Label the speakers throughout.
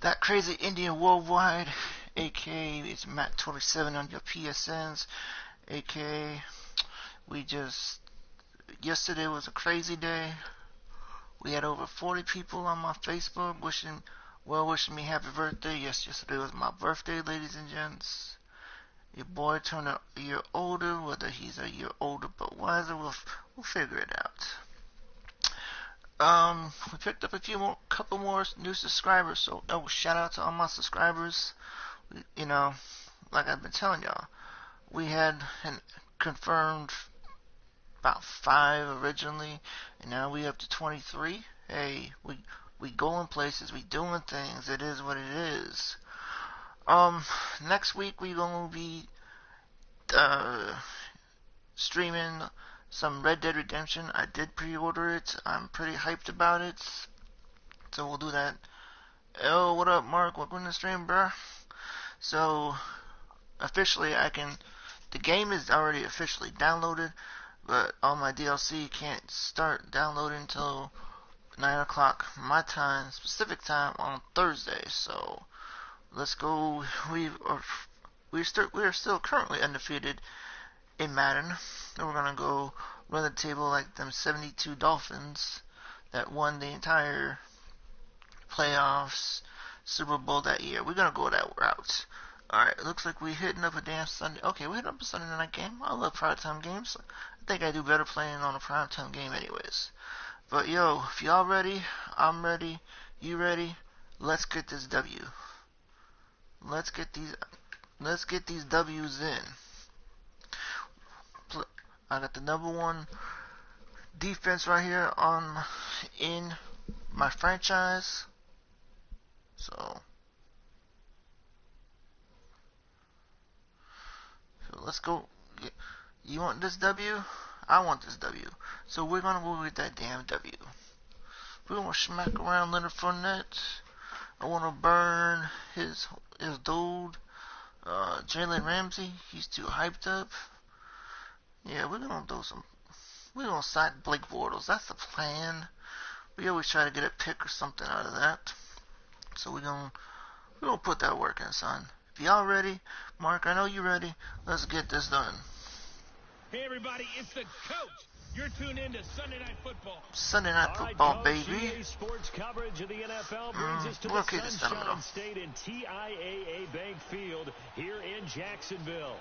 Speaker 1: That Crazy Indian Worldwide, aka it's mat27 on your PSNs, aka yesterday was a crazy day. We had over 40 people on my Facebook wishing me happy birthday. Yes, yesterday was my birthday, ladies and gents. Your boy turned a year older, whether he's a year older but wiser, we'll figure it out. We picked up couple more new subscribers, so shout out to all my subscribers. You know, like I've been telling y'all, we had confirmed about 5 originally, and now we up to 23. Hey, we going places, we doing things. It is what it is. Next week we gonna be streaming some Red Dead Redemption. I did pre-order it. I'm pretty hyped about it. So we'll do that. Oh, what up, Mark? Welcome to the stream, bruh. So, officially, the game is already officially downloaded, but all my DLC can't start downloading until 9 o'clock my time, specific time, on Thursday. So, let's go. We are still currently undefeated in Madden. And we're going to go run the table like them 72 Dolphins that won the entire playoffs, Super Bowl that year. We're going to go that route. Alright, it looks like we're hitting up a damn Sunday. Okay, we're hitting up a Sunday night game. I love primetime games. I think I do better playing on a primetime game anyways. But yo, if y'all ready, I'm ready, you ready, let's get this W. Let's get these W's in. I got the number 1 defense right here in my franchise. So let's go. You want this W? I want this W. So we're gonna go with that damn W. We're gonna smack around Leonard Fournette. I wanna burn his dude, Jalen Ramsey. He's too hyped up. Yeah, we're gonna sack Blake Bortles. That's the plan. We always try to get a pick or something out of that. So we're gonna put that work in, son. If y'all ready, Mark, I know you're ready. Let's get this done.
Speaker 2: Hey everybody, it's the coach. You're tuned in to Sunday Night Football.
Speaker 1: Sunday Night Football, baby.
Speaker 3: Sports coverage of the NFL brings us to the Sunshine State in TIAA Bank Field here in Jacksonville.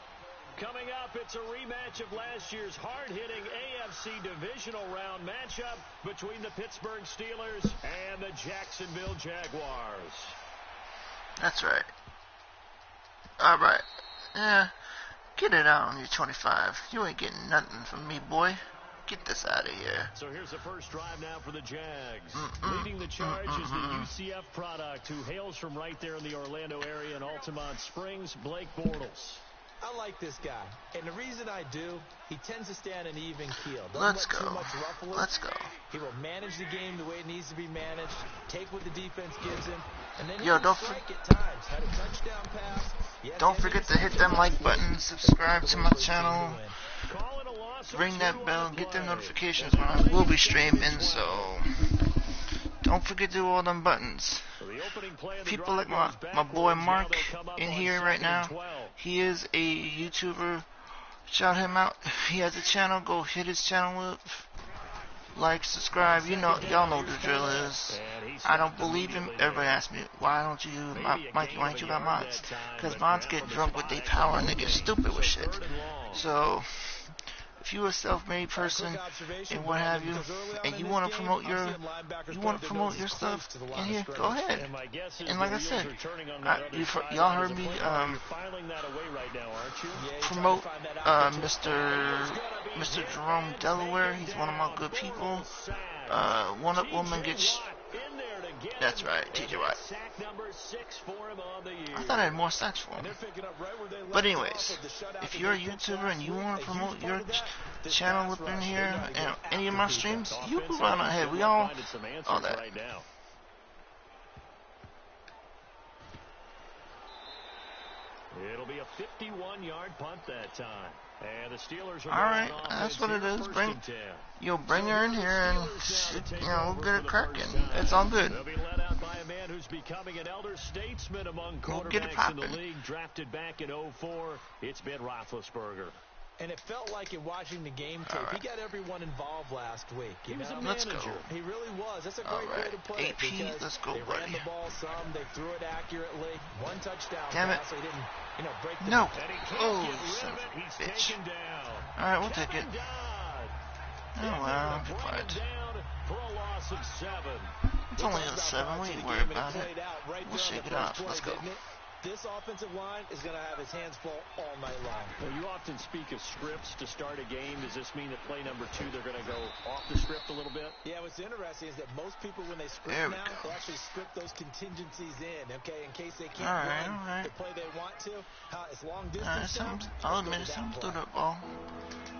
Speaker 3: Coming up, it's a rematch of last year's hard-hitting AFC Divisional Round matchup between the Pittsburgh Steelers and the Jacksonville Jaguars.
Speaker 1: That's right. All right. Yeah, get it out on your 25. You ain't getting nothing from me, boy. Get this out of here.
Speaker 3: So here's the first drive now for the Jags. Leading the charge is the UCF product who hails from right there in the Orlando area in Altamont Springs, Blake Bortles.
Speaker 4: I like this guy, and the reason I do, he tends to stay on an even keel.
Speaker 1: Let's go. Let's go.
Speaker 4: He will manage the game the way it needs to be managed, take what the defense gives him, and then
Speaker 1: don't
Speaker 4: strike at times. Had a touchdown pass.
Speaker 1: Don't forget to hit that like button, subscribe to my channel, ring that bell, get them notifications when I will be streaming, so don't forget to do all them buttons. People like my boy Mark in here right now. He is a YouTuber. Shout him out. He has a channel. Go hit his channel up. Like, subscribe. Y'all know what the drill is. I don't believe him. Everybody asks me, why don't you, Mikey, why don't you got mods? Because mods get drunk with their power and they get stupid with shit. So, if you're a self-made person and what have you, and you want to promote your stuff in here, go ahead. And like I said, y'all heard me promote Mr. Jerome Delaware. He's one of my good people. One Up Woman gets. That's right, TJ Watt. I thought I had more sacks for him. But anyways, if you're a YouTuber and you want to promote your channel up in here and any of my streams, you can run ahead. We all that.
Speaker 3: It'll be a 51-yard punt that time. And the Steelers are
Speaker 1: alright, that's what it is. Bring her in here and we'll get it cracking. It's all good.
Speaker 3: They'll be led out by a man who's becoming an elder statesman among quarterbacks in the league, drafted back in 2004. It's Ben Roethlisberger.
Speaker 4: And it felt like in watching the game tape, he got everyone involved last week.
Speaker 3: He was a manager.
Speaker 4: He really was. That's a great way to put it. Because
Speaker 1: let's go,
Speaker 4: they
Speaker 1: buddy.
Speaker 4: ran the ball some, they threw it accurately. One touchdown
Speaker 1: Damn
Speaker 4: pass, so he didn't, break the
Speaker 1: No.
Speaker 3: And he can't
Speaker 1: Oh,
Speaker 3: get rid
Speaker 1: son
Speaker 3: of
Speaker 1: of
Speaker 3: it.
Speaker 1: a
Speaker 3: He's
Speaker 1: bitch.
Speaker 3: taken down.
Speaker 1: All right, we'll take it.
Speaker 3: Kevin Dodd.
Speaker 1: Oh, well,
Speaker 3: Bring
Speaker 1: quiet.
Speaker 3: him down for a loss of 7.
Speaker 1: It's only a 7. We ain't worried about it. We'll shake it off. Let's go.
Speaker 4: This offensive line is going to have his hands full all night long.
Speaker 3: Well, you often speak of scripts to start a game. Does this mean that play number 2, they're going to go off the script a little bit?
Speaker 4: Yeah, what's interesting is that most people, when they script now, they actually script those contingencies in, okay, in case they can't run the play they want to. It's long distance.
Speaker 1: I'll admit it. Someone threw that ball.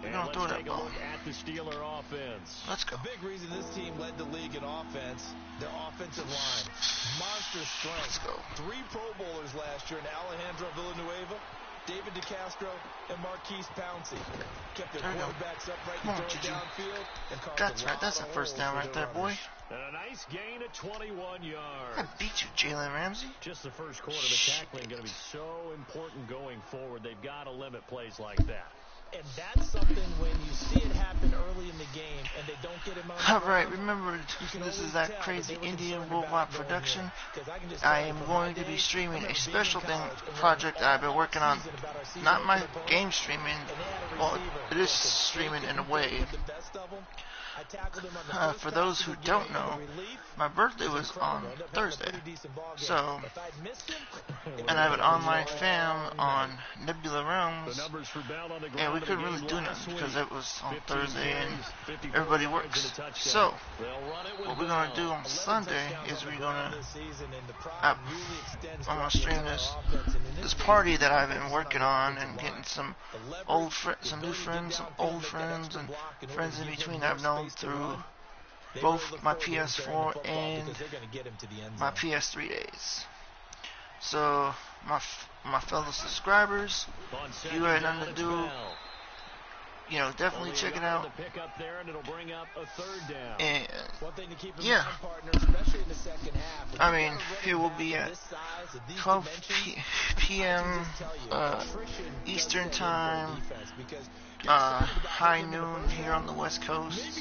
Speaker 1: We're going to throw that ball.
Speaker 3: Look at the Steeler offense.
Speaker 1: Let's go.
Speaker 4: A big reason this team led the league in offense, their offensive line. Monster strength.
Speaker 1: Let's go.
Speaker 4: 3 Pro Bowlers last year in Alejandro Villanueva, David DeCastro, and Marquise Pouncey. Kept their quarterbacks upright and throw it downfield. And
Speaker 1: That's right. That's a first down right there, boy.
Speaker 3: And a nice gain of 21 yards.
Speaker 1: I beat you, Jalen Ramsey.
Speaker 3: Just the first quarter, but tackling going to be so important going forward. They've got to limit plays like that.
Speaker 4: And that's something when you see it happen early in the game and they don't get him on.
Speaker 1: All right, remember, this is that crazy Indian worldwide production. I am going to be streaming a special project that I've been working on. Not my game streaming. Well, it is streaming in a way. For those who don't know, my birthday was on Thursday. So, and I have an online fam on Nebula Realms, and we couldn't really do nothing because it was on Thursday and everybody works. So, what we're going to do on Sunday is we're going to I'm going to stream this party that I've been working on and getting some some new friends, some old friends, and friends in between that I've known through both my PS4 and my PS3 days. So, my fellow subscribers, you got nothing to do, definitely check it out. And, yeah, I mean, it will be at 12 p.m. Eastern Time, high noon here on the West Coast.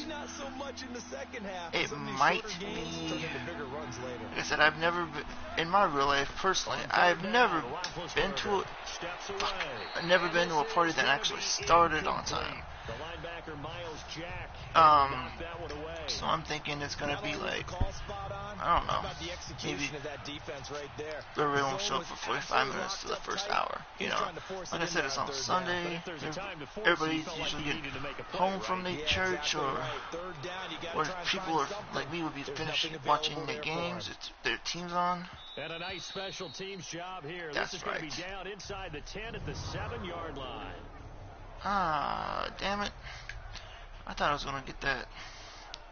Speaker 1: It might be, like I said, I've never been, in my real life, personally, I've never been to a party that actually started on time. So I'm thinking it's gonna be like, I don't know, maybe everybody won't show up for 45 minutes to the first hour. Like I said, it's on Sunday. Everybody's usually getting home from the church, or people are like me would be finished watching the games. It's their team's on.
Speaker 3: And a nice special teams job here.
Speaker 1: That's
Speaker 3: this is going to be down inside the 10 at the 7-yard line.
Speaker 1: Ah, damn it. I thought I was going to get that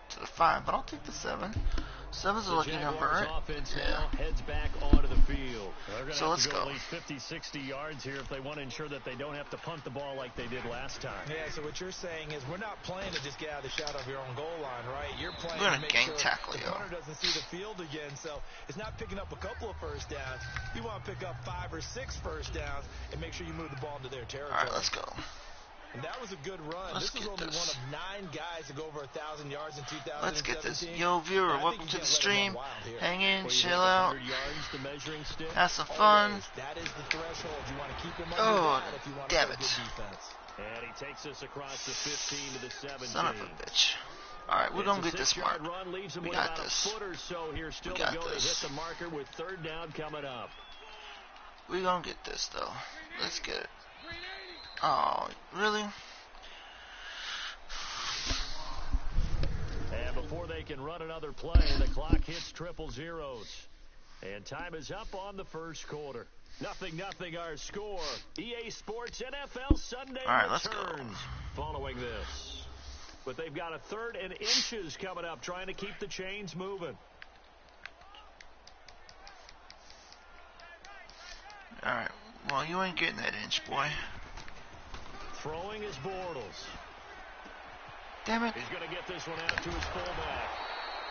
Speaker 1: to the 5, but I'll take the 7. 7's a lucky number, right?
Speaker 3: Yeah. Heads back onto the field.
Speaker 1: So let's go.
Speaker 3: At least 50, 60 yards here if they want to ensure that they don't have to punt the ball like they did last time.
Speaker 4: Yeah, so what you're saying is we're not playing to just get out of the shadow of your own goal line, right? You're playing
Speaker 1: to
Speaker 4: make
Speaker 1: gang
Speaker 4: sure
Speaker 1: tackle,
Speaker 4: the punter doesn't see the field again. So it's not picking up a couple of first downs. You want to pick up 5 or 6 first downs and make sure you move the ball into their territory.
Speaker 1: All right, let's go.
Speaker 4: And that was a good run.
Speaker 1: This
Speaker 4: is only one of 9 guys to go over 1,000 yards in 2017.
Speaker 1: Let's get this. Yo, viewer, welcome to the stream. Hang in, chill out. Have some fun.
Speaker 4: That is the threshold. You want to keep him if you want
Speaker 1: damn
Speaker 4: to
Speaker 1: it.
Speaker 3: And he takes us across the 15 to the 17.
Speaker 1: Son of a bitch. Alright, we're going to get this mark. We got this. We got this.
Speaker 3: Hit the marker with 3rd down coming up.
Speaker 1: We're going to get this, though. Let's get it. Oh, really?
Speaker 3: And before they can run another play, the clock hits triple zeros. And time is up on the first quarter. 0-0 our score. EA Sports NFL Sunday returns following this. But they've got a 3rd and inches coming up, trying to keep the chains moving.
Speaker 1: Alright, well, you ain't getting that inch, boy.
Speaker 3: Throwing is Bortles.
Speaker 1: Damn it.
Speaker 3: He's going to get this one out to his fullback.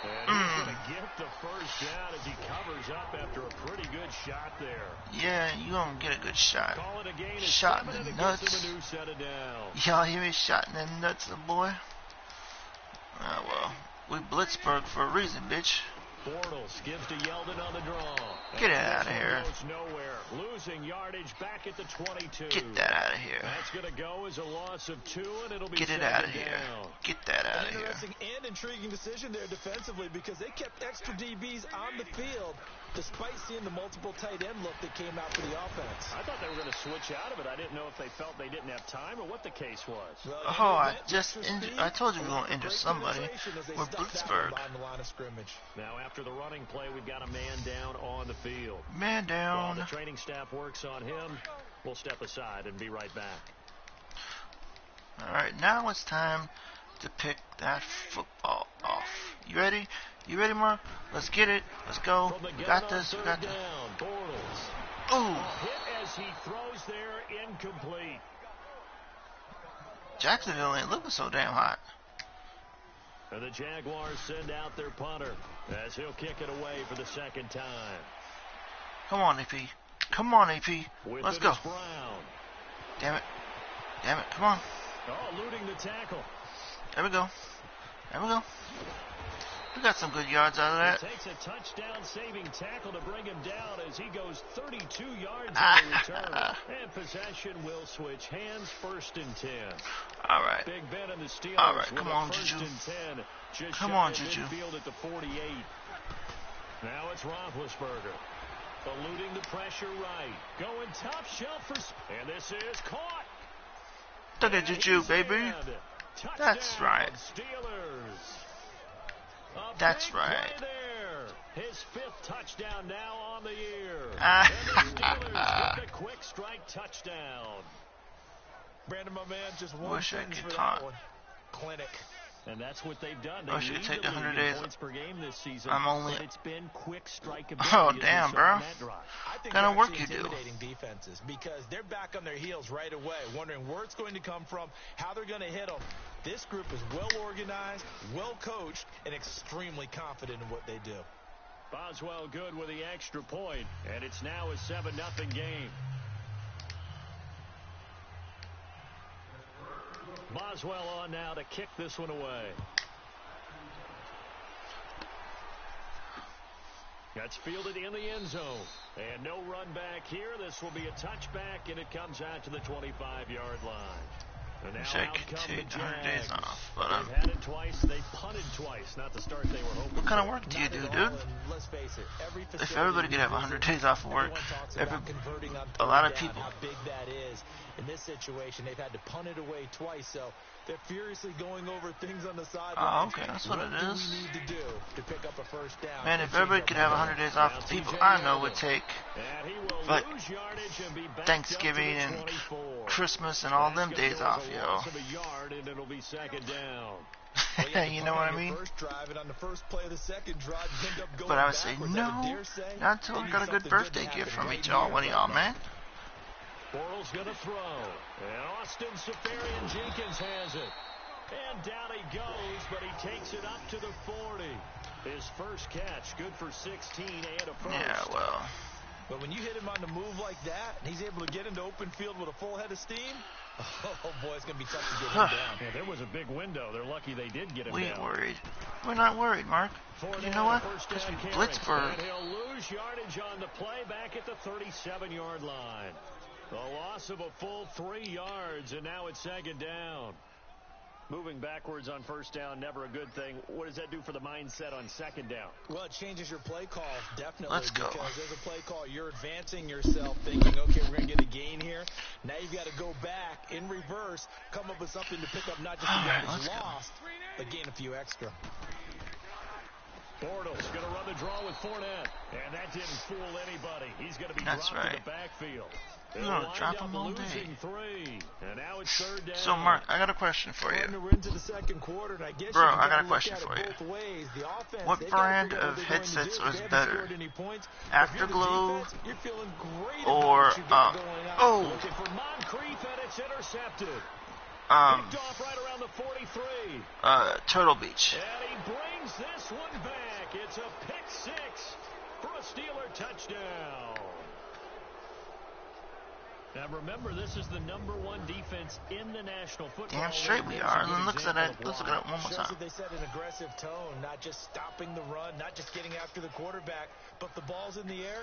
Speaker 3: And he's going to get the first down as he covers up after a pretty good shot there.
Speaker 1: Yeah, you gonna get a good shot.
Speaker 3: Call it a gain of
Speaker 1: Shot in
Speaker 3: 7,
Speaker 1: the
Speaker 3: and it
Speaker 1: nuts.
Speaker 3: gives him a new set of downs.
Speaker 1: Y'all hear me? Shot in the nuts, the boy. Oh well, we Blitzburg for a reason, bitch.
Speaker 3: Bortles gives to Yeldon on the draw.
Speaker 1: Get it out of here.
Speaker 3: Goes nowhere. Losing yardage back at the 22.
Speaker 1: Get that out of here.
Speaker 3: That's going to go as a loss of 2, and it'll be
Speaker 1: Get it out of here. Get that out of here.
Speaker 4: Interesting and intriguing decision there defensively because they kept extra DBs on the field despite seeing the multiple tight end look that came out for the offense.
Speaker 3: I thought they were going to switch out of it. I didn't know if they felt they didn't have time or what the case was.
Speaker 4: Well,
Speaker 1: Oh, I told you we were going to injure somebody. We're Blitzburg.
Speaker 3: Now, after the running play, we've got a man down on the field.
Speaker 1: Man down.
Speaker 3: While the training staff works on him, we'll step aside and be right back.
Speaker 1: Alright, now it's time to pick that football off. You ready? You ready, Mark? Let's get it. Let's go. We got this. We got this. Ooh.
Speaker 3: Hit as he throws there, incomplete.
Speaker 1: Jacksonville ain't looking so damn hot.
Speaker 3: And the Jaguars send out their punter as he'll kick it away for the second time.
Speaker 1: Come on, AP. Come on, AP.
Speaker 3: With
Speaker 1: Let's
Speaker 3: it
Speaker 1: go.
Speaker 3: is Brown.
Speaker 1: Damn it. Damn it. Come on.
Speaker 3: Oh, eluding the tackle.
Speaker 1: There we go. There we go. We got some good yards out of that.
Speaker 3: It takes a touchdown-saving tackle to bring him down as he goes 32 yards on the return. And possession will switch hands, 1st and 10.
Speaker 1: All right.
Speaker 3: Big Ben and the Steelers.
Speaker 1: All right, come on,
Speaker 3: Juju.
Speaker 1: Juju.
Speaker 3: 10, just
Speaker 1: Come
Speaker 3: shy
Speaker 1: on,
Speaker 3: of
Speaker 1: Juju.
Speaker 3: midfield at the 48. Now it's Roethlisberger. Eluding the pressure right. Going top shelf for... And this is caught.
Speaker 1: Look at Juju, baby. That's right.
Speaker 3: Steelers.
Speaker 1: That's right.
Speaker 3: There. His 5th touchdown now on the year. And the Steelers get a quick strike touchdown.
Speaker 4: Brandon, my man, just one
Speaker 1: Wish I
Speaker 4: sentence
Speaker 1: could
Speaker 4: for
Speaker 1: talk.
Speaker 4: that one. Clinic.
Speaker 3: And that's what they've done. They
Speaker 1: I should
Speaker 3: lead
Speaker 1: take
Speaker 3: the
Speaker 1: 100
Speaker 3: league in
Speaker 1: days.
Speaker 3: points per game this season.
Speaker 1: I'm only.
Speaker 3: But it's been quick strike
Speaker 1: Oh,
Speaker 3: ability.
Speaker 1: damn, bro.
Speaker 4: I think
Speaker 1: Kind of
Speaker 4: they're
Speaker 1: work
Speaker 4: actually
Speaker 1: you do.
Speaker 4: intimidating defenses because they're back on their heels right away, wondering where it's going to come from, how they're going to hit them. This group is well organized, well coached, and extremely confident in what they do.
Speaker 3: Boswell good with the extra point, and it's now a 7-0 game. Boswell on now to kick this one away. That's fielded in the end zone. And no run back here. This will be a touchback, and it comes out to the 25-yard line. And now
Speaker 1: Wish I
Speaker 3: out
Speaker 1: could
Speaker 3: come
Speaker 1: take
Speaker 3: the
Speaker 1: 100 days
Speaker 3: Jags.
Speaker 1: off, but
Speaker 3: They've had it twice. They punted twice. Not the start they were hoping
Speaker 1: What kind of
Speaker 3: for.
Speaker 1: work do you do,
Speaker 4: Not at
Speaker 1: dude?
Speaker 4: all, and let's face it, every
Speaker 1: If
Speaker 4: facility
Speaker 1: everybody could have
Speaker 4: we
Speaker 1: 100
Speaker 4: visit,
Speaker 1: days off of work,
Speaker 4: everyone talks
Speaker 1: every,
Speaker 4: about converting on
Speaker 1: a lot of
Speaker 4: third down,
Speaker 1: people.
Speaker 4: how big that is. In this situation, they've had to punt it away twice, so they're furiously going over things on the sideline.
Speaker 1: Oh, okay, that's what it
Speaker 4: do
Speaker 1: is.
Speaker 4: we need to do to pick up a first down?
Speaker 1: Man,
Speaker 4: and
Speaker 1: if
Speaker 4: change
Speaker 1: everybody
Speaker 4: our
Speaker 1: could have
Speaker 4: momentum?
Speaker 1: 100 days off, the people I know would take
Speaker 3: And he will
Speaker 1: like
Speaker 3: lose yardage and be back
Speaker 1: Thanksgiving
Speaker 3: up to the
Speaker 1: and
Speaker 3: 24.
Speaker 1: Christmas and all
Speaker 3: That's
Speaker 1: them
Speaker 3: gonna
Speaker 1: days
Speaker 3: go
Speaker 1: off,
Speaker 3: as a
Speaker 1: yo.
Speaker 3: loss of a yard, and it'll be 2nd down.
Speaker 4: Well,
Speaker 1: You know what I
Speaker 4: on your
Speaker 1: mean?
Speaker 4: First drive, and on the first play of the second drive, you end up going
Speaker 1: But I would say
Speaker 4: backwards.
Speaker 1: no,
Speaker 4: I would dare say
Speaker 1: not until I
Speaker 4: maybe
Speaker 1: got a good
Speaker 4: something
Speaker 1: birthday
Speaker 4: to
Speaker 1: gift
Speaker 4: happen
Speaker 1: from
Speaker 4: right
Speaker 1: each y'all,
Speaker 4: here
Speaker 1: one of y'all,
Speaker 4: right
Speaker 1: man.
Speaker 3: Bortles going to throw. And Austin Seferian-Jenkins has it. And down he goes, but he takes it up to the 40. His first catch, good for 16 and a first.
Speaker 1: Yeah, well.
Speaker 4: But when you hit him on the move like that, and he's able to get into open field with a full head of steam, oh boy, it's going to be tough to get him down.
Speaker 3: Yeah, there was a big window. They're lucky they did get him
Speaker 1: We
Speaker 3: down.
Speaker 1: ain't worried. We're not worried, Mark. You know what? Because we Blitzburg.
Speaker 3: And he'll lose yardage on the play back at the 37-yard line. The loss of a full 3 yards, and now it's 2nd down. Moving backwards on first down, never a good thing. What does that do for the mindset on 2nd down?
Speaker 4: Well, it changes your play call, definitely.
Speaker 1: Let's go.
Speaker 4: Because as a play call, you're advancing yourself, thinking, okay, we're going to get a gain here. Now you've got to go back in reverse, come up with something to pick up not just the yardage lost, but gain a few extra.
Speaker 3: Bortles going to run the draw with Fournette. And that didn't fool anybody. He's going to be
Speaker 1: That's
Speaker 3: dropped
Speaker 1: right.
Speaker 3: in the backfield.
Speaker 1: You're going to drop him all day.
Speaker 3: Losing 3. And now it's 3rd down.
Speaker 1: So, Mark, I got a question for you.
Speaker 4: We're into the second quarter, and I guess
Speaker 1: Bro,
Speaker 4: you
Speaker 1: I got
Speaker 4: gotta
Speaker 1: a question
Speaker 4: look at it
Speaker 1: for you.
Speaker 4: both ways. The offense,
Speaker 1: What
Speaker 4: they gotta
Speaker 1: brand
Speaker 4: figure out
Speaker 1: of
Speaker 4: what they're going to
Speaker 1: headsets
Speaker 4: do.
Speaker 1: was
Speaker 4: They haven't
Speaker 1: better?
Speaker 4: scored any points. If you're the
Speaker 1: Afterglow
Speaker 4: defense, you're feeling great
Speaker 1: or,
Speaker 4: about what you got going on.
Speaker 1: oh,
Speaker 3: Looking for Moncrief, and it's intercepted. off right around the 43.
Speaker 1: Turtle Beach.
Speaker 3: And he brings this one back. It's a pick six for a Steeler touchdown. Now remember, this is the #1 defense in the National Football League.
Speaker 1: Damn straight we are. And let's look at it. Let's look at it one more
Speaker 4: Shows
Speaker 1: time.
Speaker 4: that they set an aggressive tone, not just stopping the run, not just getting after the quarterback, but the ball's in the air.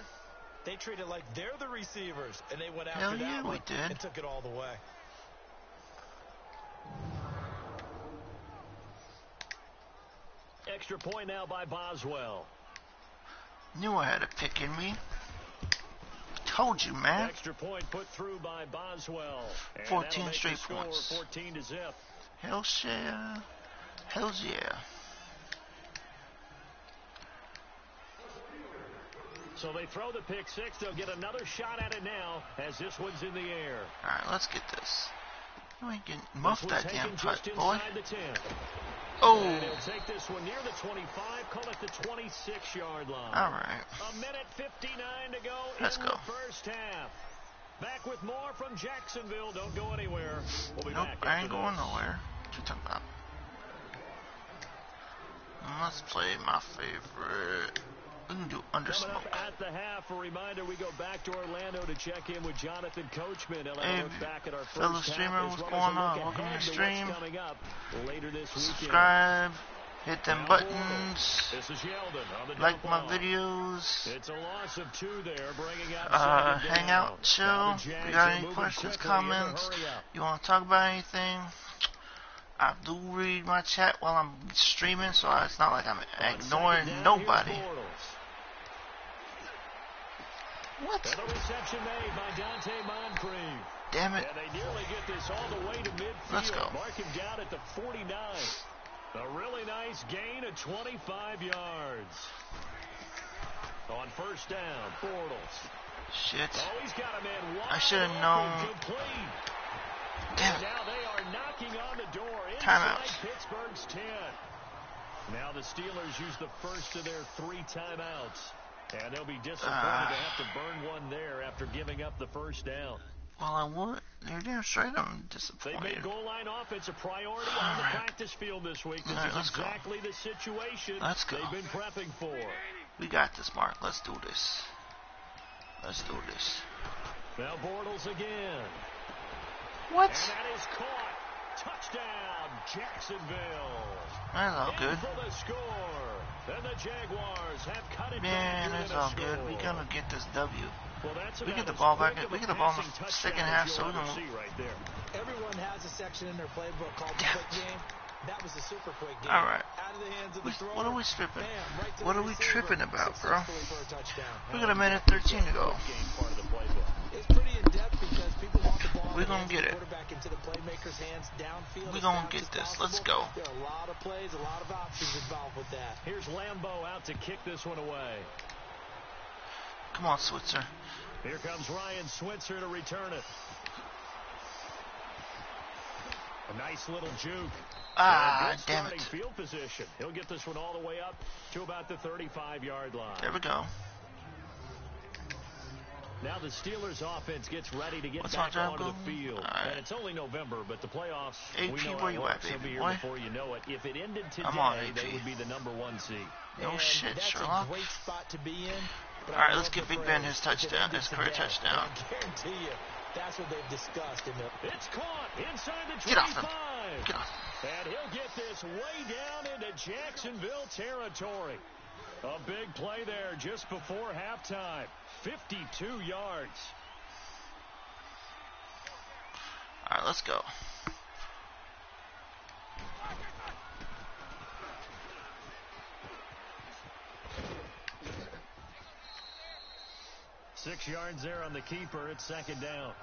Speaker 4: They treat it like they're the receivers, and they went after that one and took it all the way.
Speaker 3: Extra point now by Boswell.
Speaker 1: Knew I had a pick in me. Told you, man.
Speaker 3: Extra point put through by Boswell.
Speaker 1: 14 straight points.
Speaker 3: 14 to zip.
Speaker 1: Hell yeah. Hells yeah.
Speaker 3: So they throw the pick six. They'll get another shot at it now as this one's in the air.
Speaker 1: Alright, let's get this. You ain't getting muff that damn putt, boy.
Speaker 3: Oh! And he'll take this one near the 25, call it the 26-yard line.
Speaker 1: Alright.
Speaker 3: A minute 59 to go
Speaker 1: Let's
Speaker 3: in
Speaker 1: go.
Speaker 3: the first half. Back with more from Jacksonville. Don't go anywhere. We'll be
Speaker 1: Nope,
Speaker 3: back
Speaker 1: I ain't
Speaker 3: after
Speaker 1: going
Speaker 3: this.
Speaker 1: nowhere. What you talking about? Let's play my favorite. We can do
Speaker 3: Coming
Speaker 1: Undersmoke.
Speaker 3: up at the half, a reminder, we go back to Orlando to check in with Jonathan Coachman. And
Speaker 1: Hey,
Speaker 3: look back at our
Speaker 1: fellow
Speaker 3: first
Speaker 1: streamer,
Speaker 3: half,
Speaker 1: what's
Speaker 3: as well
Speaker 1: going
Speaker 3: as a look
Speaker 1: on? Welcome
Speaker 3: ahead
Speaker 1: to the
Speaker 3: to what's
Speaker 1: stream.
Speaker 3: coming up later this weekend.
Speaker 1: Subscribe. Hit them
Speaker 3: Now
Speaker 1: buttons.
Speaker 3: This is Yeldon on the
Speaker 1: Like
Speaker 3: dump
Speaker 1: my
Speaker 3: off.
Speaker 1: videos.
Speaker 3: It's a loss of 2 there, bringing up second
Speaker 1: Hang
Speaker 3: down.
Speaker 1: out, chill.
Speaker 3: Now the
Speaker 1: If
Speaker 3: Jags
Speaker 1: you got
Speaker 3: are
Speaker 1: any
Speaker 3: moving
Speaker 1: questions,
Speaker 3: quickly in a
Speaker 1: comments,
Speaker 3: hurry up.
Speaker 1: you want to talk about anything, I do read my chat while I'm streaming, so it's not like I'm ignoring
Speaker 3: Second down,
Speaker 1: nobody.
Speaker 3: here's Bortles.
Speaker 1: What?
Speaker 3: And the reception made by Dante Moncrief.
Speaker 1: Damn it.
Speaker 3: And they nearly get this all the way to midfield.
Speaker 1: Let's go.
Speaker 3: Mark him down at the 49. A really nice gain of 25 yards. On first down, Bortles.
Speaker 1: Shit.
Speaker 3: Oh, he's got a man wide
Speaker 1: I should have
Speaker 3: open,
Speaker 1: known.
Speaker 3: complete.
Speaker 1: Damn
Speaker 3: And
Speaker 1: it.
Speaker 3: now they are knocking on the door inside
Speaker 1: Timeout.
Speaker 3: Pittsburgh's 10. Now the Steelers use the first of their 3 timeouts. And they'll be disappointed to have to burn one there after giving up the first down.
Speaker 1: Well, I would. You're damn straight I'm
Speaker 3: They've
Speaker 1: disappointed.
Speaker 3: made goal line offense a priority on the practice field this week. This
Speaker 1: Alright,
Speaker 3: is
Speaker 1: let's go.
Speaker 3: exactly the situation
Speaker 1: Let's go.
Speaker 3: they've been prepping for.
Speaker 1: We got this, Mark. Let's do this. Let's do this.
Speaker 3: Now Bortles again.
Speaker 1: What?
Speaker 3: And that is caught. Touchdown, Jacksonville.
Speaker 1: That's all
Speaker 3: In
Speaker 1: good.
Speaker 3: for the score. And the Jaguars have cut it
Speaker 1: Man,
Speaker 3: back
Speaker 1: it's
Speaker 3: to
Speaker 1: all
Speaker 3: within a
Speaker 1: good.
Speaker 3: score.
Speaker 1: We're going to get this W.
Speaker 3: Well, that's
Speaker 1: We
Speaker 3: about
Speaker 1: get the
Speaker 3: as
Speaker 1: ball back.
Speaker 3: quick of
Speaker 1: We
Speaker 3: a
Speaker 1: get the ball in
Speaker 3: passing
Speaker 1: the
Speaker 3: touchdown
Speaker 1: second
Speaker 3: as
Speaker 1: half,
Speaker 3: you'll
Speaker 1: so we're
Speaker 3: ever
Speaker 1: going to...
Speaker 3: see right there.
Speaker 4: Everyone has a section in their playbook called the
Speaker 1: Damn
Speaker 4: quick
Speaker 1: it.
Speaker 4: game. That was a super quick game.
Speaker 1: All right.
Speaker 4: Out of the hands of the thrower.
Speaker 1: What are we tripping?
Speaker 4: Bam, right to
Speaker 1: What
Speaker 4: the
Speaker 1: are we
Speaker 4: receiver,
Speaker 1: tripping about, bro?
Speaker 4: successfully for a touchdown.
Speaker 1: We got a minute 13 to go.
Speaker 3: Game part of the playbook.
Speaker 4: It's pretty in-depth because people want the ball
Speaker 1: We're
Speaker 4: in the
Speaker 1: gonna
Speaker 4: hands
Speaker 1: get
Speaker 4: of the
Speaker 1: it.
Speaker 4: quarterback into the playmaker's hands downfield.
Speaker 1: We're
Speaker 4: as
Speaker 1: gonna
Speaker 4: fast
Speaker 1: get
Speaker 4: as
Speaker 1: this.
Speaker 4: possible.
Speaker 1: Let's go.
Speaker 4: There are a lot of plays, a lot of options involved with that.
Speaker 3: Here's Lambeau out to kick this one away.
Speaker 1: Come on, Switzer.
Speaker 3: Here comes Ryan Switzer to return it. A nice little juke.
Speaker 1: Ah,
Speaker 3: Good
Speaker 1: damn
Speaker 3: starting
Speaker 1: it.
Speaker 3: field position. He'll get this one all the way up to about the 35-yard line.
Speaker 1: There we go.
Speaker 3: Now the Steelers offense gets ready to get
Speaker 1: What's my
Speaker 3: back
Speaker 1: job
Speaker 3: onto the
Speaker 1: going?
Speaker 3: field.
Speaker 1: All right.
Speaker 3: And it's only November, but the playoffs,
Speaker 1: AP,
Speaker 3: we know
Speaker 1: where
Speaker 3: how
Speaker 1: you
Speaker 3: it
Speaker 1: at,
Speaker 3: works. They'll
Speaker 1: baby
Speaker 3: be here
Speaker 1: boy?
Speaker 3: before you know it. If it ended today,
Speaker 1: I'm on,
Speaker 3: they
Speaker 1: AP.
Speaker 3: would be the #1 seed.
Speaker 1: No
Speaker 4: And
Speaker 1: shit,
Speaker 4: that's
Speaker 1: Sherlock.
Speaker 4: a great spot to be in. But
Speaker 1: All right,
Speaker 4: I
Speaker 1: let's
Speaker 4: love
Speaker 1: get
Speaker 4: the
Speaker 1: Big Ben
Speaker 4: phrase,
Speaker 1: his touchdown,
Speaker 4: if it
Speaker 1: his
Speaker 4: ended
Speaker 1: career
Speaker 4: today.
Speaker 1: touchdown.
Speaker 4: And I guarantee you, that's what they've discussed in the...
Speaker 3: It's caught inside the 25.
Speaker 1: Get off him. Get off.
Speaker 3: And he'll get this way down into Jacksonville territory. A big play there just before halftime. 52 yards.
Speaker 1: All right, let's go.
Speaker 3: Six yards there on the keeper. It's second down.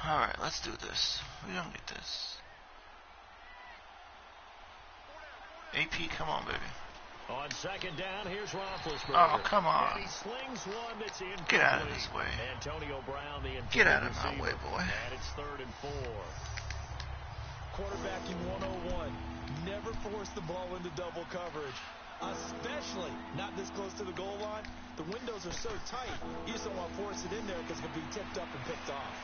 Speaker 1: All right, let's do this. We don't get this. AP, come on, baby.
Speaker 3: On second down, here's Roethlisberger.
Speaker 1: Oh, come on.
Speaker 3: And he slings one that's incomplete.
Speaker 1: Get out of this way.
Speaker 3: Antonio Brown, the intended
Speaker 1: Get out of my
Speaker 3: receiver.
Speaker 1: way, boy.
Speaker 3: And it's 3rd and 4.
Speaker 4: quarterbacking 101. Never force the ball into double coverage, especially not this close to the goal line. The windows are so tight, you just don't want to force it in there because it can be tipped up and picked off.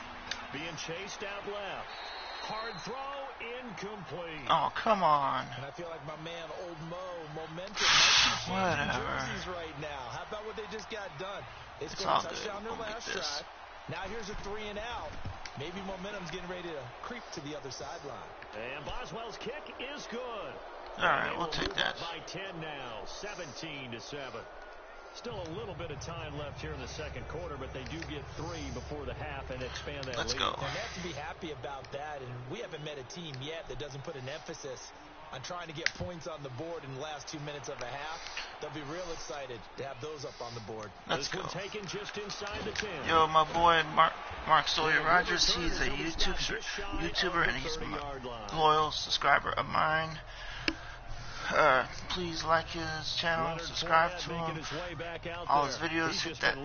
Speaker 3: Being chased out left. Hard throw, incomplete.
Speaker 1: Oh, come on.
Speaker 4: And I feel like my man, Old Mo, momentum might be changing jerseys right now. How about what they just got done? They scored a touchdown their last drive. Now here's a 3 and out. Maybe momentum's getting ready to creep to the other sideline.
Speaker 3: And Boswell's kick is good.
Speaker 1: All right, we'll take that.
Speaker 3: By 10 now, 17-7. Still a little bit of time left here in the second quarter, but they do get 3 before the half and expand that lead.
Speaker 1: Let's go.
Speaker 4: And they have to be happy about that. And we haven't met a team yet that doesn't put an emphasis on trying to get points on the board in the last 2 minutes of a half. They'll be real excited to have those up on the board.
Speaker 1: Let's go.
Speaker 3: Taken just inside the 10.
Speaker 1: Yo, my boy Mark Sawyer Rogers, he's a YouTuber, and he's a loyal subscriber of mine. Please like his channel, subscribe to him, all his videos, hit that,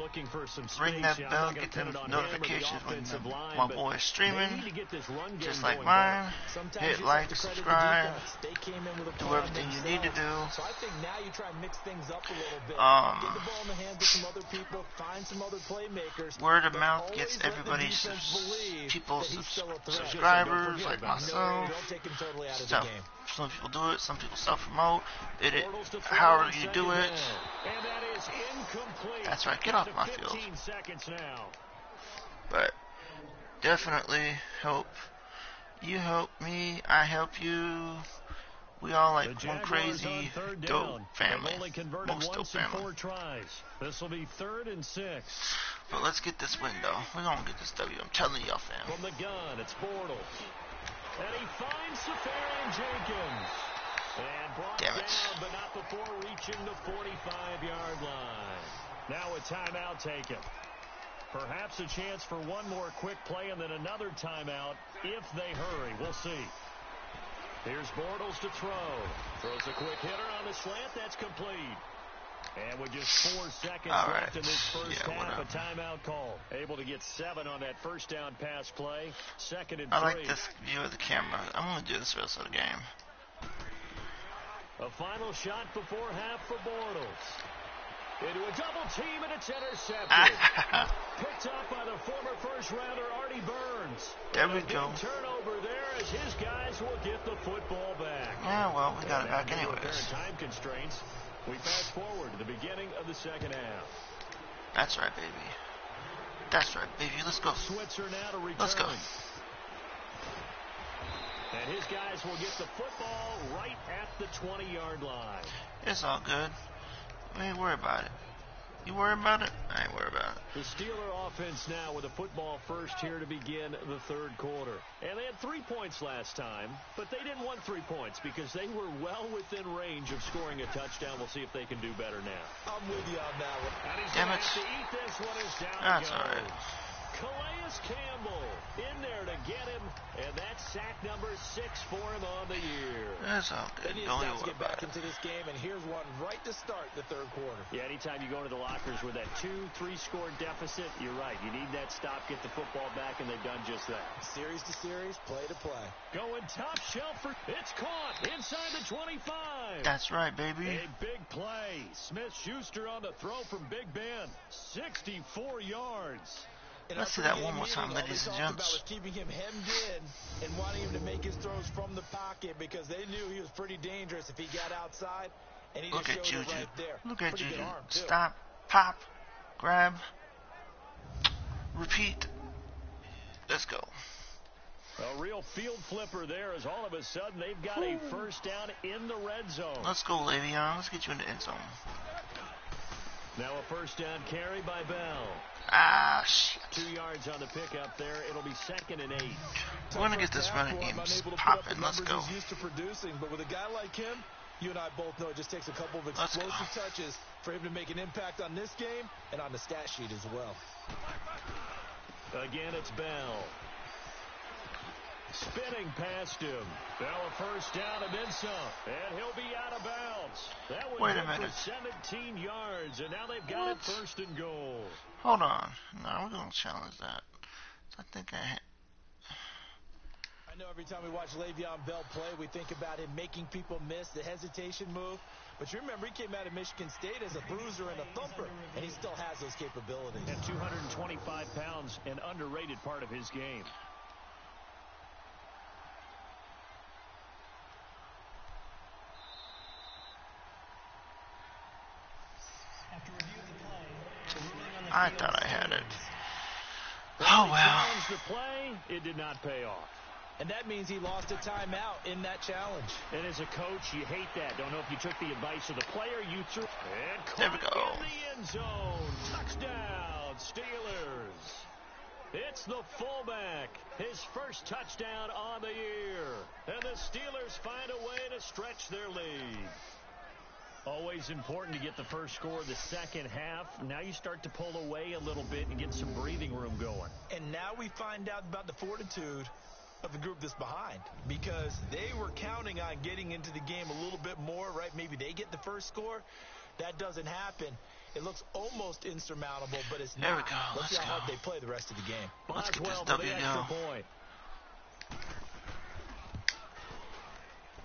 Speaker 1: ring that bell, get the notifications when my boy is streaming, just like mine. Hit like, subscribe, do everything you need to do.
Speaker 4: So I think now you try and mix things up a little bit. Get the ball in the hands of some other people, find some other playmakers.
Speaker 1: Word of mouth gets everybody, subscribers like myself. Some people do it, some people self-promote. However you do it. That's right, get off my field. But definitely help. You help me, I help you. We all like one crazy dope family. Most dope family.
Speaker 3: This will be 3rd and 6.
Speaker 1: But let's get this win though. We're gonna get this W. I'm telling y'all, fam.
Speaker 3: From the gun, it's Bortles. And he finds Safarian Jenkins. And brought down, but not before reaching the 45-yard line. Now a timeout taken. Perhaps a chance for one more quick play and then another timeout if they hurry. We'll see. Here's Bortles to throw. Throws a quick hitter on the slant. That's complete. And with just 4 seconds left in this first half, a timeout call. Able to get 7 on that first down pass play. 2nd and 3.
Speaker 1: I like this view of the camera. I'm going to do this for the rest of the game.
Speaker 3: A final shot before half for Bortles. Into a double team, and it's intercepted. Picked up by the former first-rounder Artie Burns.
Speaker 1: There we go.
Speaker 3: Turnover there as his guys will get the football back.
Speaker 1: Yeah, well, we got it back anyways.
Speaker 3: Time constraints. We fast forward to the beginning of the second half.
Speaker 1: That's right, baby. That's right, baby. Let's go.
Speaker 3: Switzer now to return.
Speaker 1: Let's go.
Speaker 3: And his guys will get the football right at the 20-yard line.
Speaker 1: It's all good. We ain't worried about it. You worried about it? I ain't worried about it.
Speaker 3: The Steeler offense now with a football first here to begin the third quarter. And they had 3 points last time, but they didn't want 3 points because they were well within range of scoring a touchdown. We'll see if they can do better now.
Speaker 4: I'm with you on that one.
Speaker 3: And he's going to have to eat this one as down.
Speaker 1: That's all right.
Speaker 3: Calais Campbell in there to get him, and that's sack number 6 for him on the year.
Speaker 1: That's all good.
Speaker 4: They
Speaker 1: Don't
Speaker 4: need
Speaker 1: even
Speaker 4: to
Speaker 1: worry
Speaker 4: get back
Speaker 1: about it.
Speaker 4: into this game, and here's one right to start the third quarter.
Speaker 3: Yeah, anytime you go into the lockers with that 2-3 score deficit, you're right. You need that stop, get the football back, and they've done just that.
Speaker 4: Series to series, play to play.
Speaker 3: Going top shelf for it's caught inside the 25.
Speaker 1: That's right, baby.
Speaker 3: A big play. Smith-Schuster on the throw from Big Ben. 64 yards.
Speaker 1: Let's see that one more time, ladies and gents.
Speaker 4: Was keeping him hemmed in and wanting him to make his throws from the pocket because they knew he was pretty dangerous if he got outside. And he
Speaker 1: Look
Speaker 4: just
Speaker 1: at
Speaker 4: showed
Speaker 1: Juju.
Speaker 4: it right there.
Speaker 1: Look at
Speaker 4: Pretty
Speaker 1: Juju.
Speaker 4: good arm, too.
Speaker 1: Stop, pop, grab, repeat. Let's go.
Speaker 3: A real field flipper there as all of a sudden they've got a first down in the red zone.
Speaker 1: Let's go, Le'Veon. Let's get you in the end zone.
Speaker 3: Now a first down carry by Bell.
Speaker 1: Ah, shit.
Speaker 3: 2 yards on the pickup there. It'll be 2nd and 8.
Speaker 1: We're going to get this running game popping. Let's go.
Speaker 4: He's used to producing, but with a guy like him, you and I both know it just takes a couple of explosive touches for him to make an impact on this game and on the stat sheet as well.
Speaker 3: Again, it's Bell. Spinning past him. Now a first down and then some. And he'll be out of bounds. That was
Speaker 1: Wait a minute.
Speaker 3: For 17 yards, and now they've got it 1st and goal.
Speaker 1: Hold on. No, we're going to challenge that. I think I
Speaker 4: know every time we watch Le'Veon Bell play, we think about him making people miss the hesitation move. But you remember, he came out of Michigan State as a bruiser and a thumper, and he still has those capabilities.
Speaker 3: At 225 pounds, an underrated part of his game.
Speaker 1: I thought I had it. Oh, well.
Speaker 3: The play, it did not pay off.
Speaker 4: And that means he lost a timeout in that challenge.
Speaker 3: And as a coach, you hate that. Don't know if you took the advice of the player you threw. And
Speaker 1: there we go.
Speaker 3: In the end zone. Touchdown, Steelers. It's the fullback. His first touchdown on the year. And the Steelers find a way to stretch their lead. Always important to get the first score of the second half. Now you start to pull away a little bit and get some breathing room going.
Speaker 4: And now we find out about the fortitude of the group that's behind, because they were counting on getting into the game a little bit more, right? Maybe they get the first score. That doesn't happen. It looks almost insurmountable, but it's not.
Speaker 1: There we go.
Speaker 4: Let's see how hard they play the rest of the game.
Speaker 1: Let's get this W going.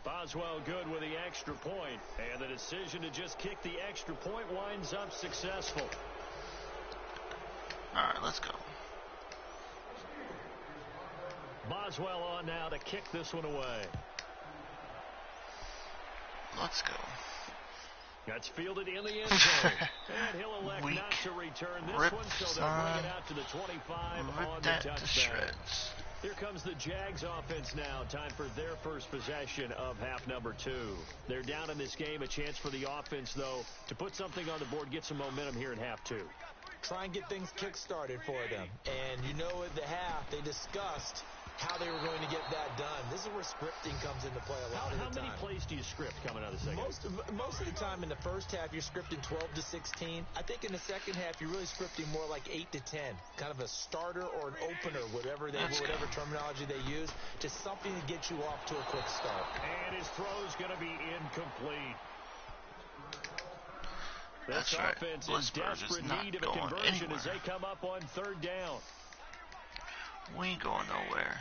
Speaker 3: Boswell good with the extra point, and the decision to just kick the extra point winds up successful.
Speaker 1: All right, let's go.
Speaker 3: Boswell on now to kick this one away.
Speaker 1: Let's go.
Speaker 3: That's fielded in the end zone. And he'll elect not to return this one, so they'll bring it out to the 25 on the touchdown. Here comes the Jags offense now. Time for their first possession of half number 2. They're down in this game. A chance for the offense, though, to put something on the board, get some momentum here in half 2.
Speaker 4: Try and get things kick-started for them. And you know, at the half, they discussed how they were going to get that done. This is where scripting comes into play a lot of the time.
Speaker 3: How many plays do you script coming out of the second?
Speaker 4: Most of the time in the first half, you're scripting 12 to 16. I think in the second half, you're really scripting more like 8 to 10. Kind of a starter or an opener, whatever terminology they use, just something to get you off to a quick start.
Speaker 3: And his throw's going to be incomplete.
Speaker 1: That's
Speaker 3: this
Speaker 1: right.
Speaker 3: offense
Speaker 1: is
Speaker 3: in desperate need of a conversion as they come up on third down.
Speaker 1: We ain't going nowhere.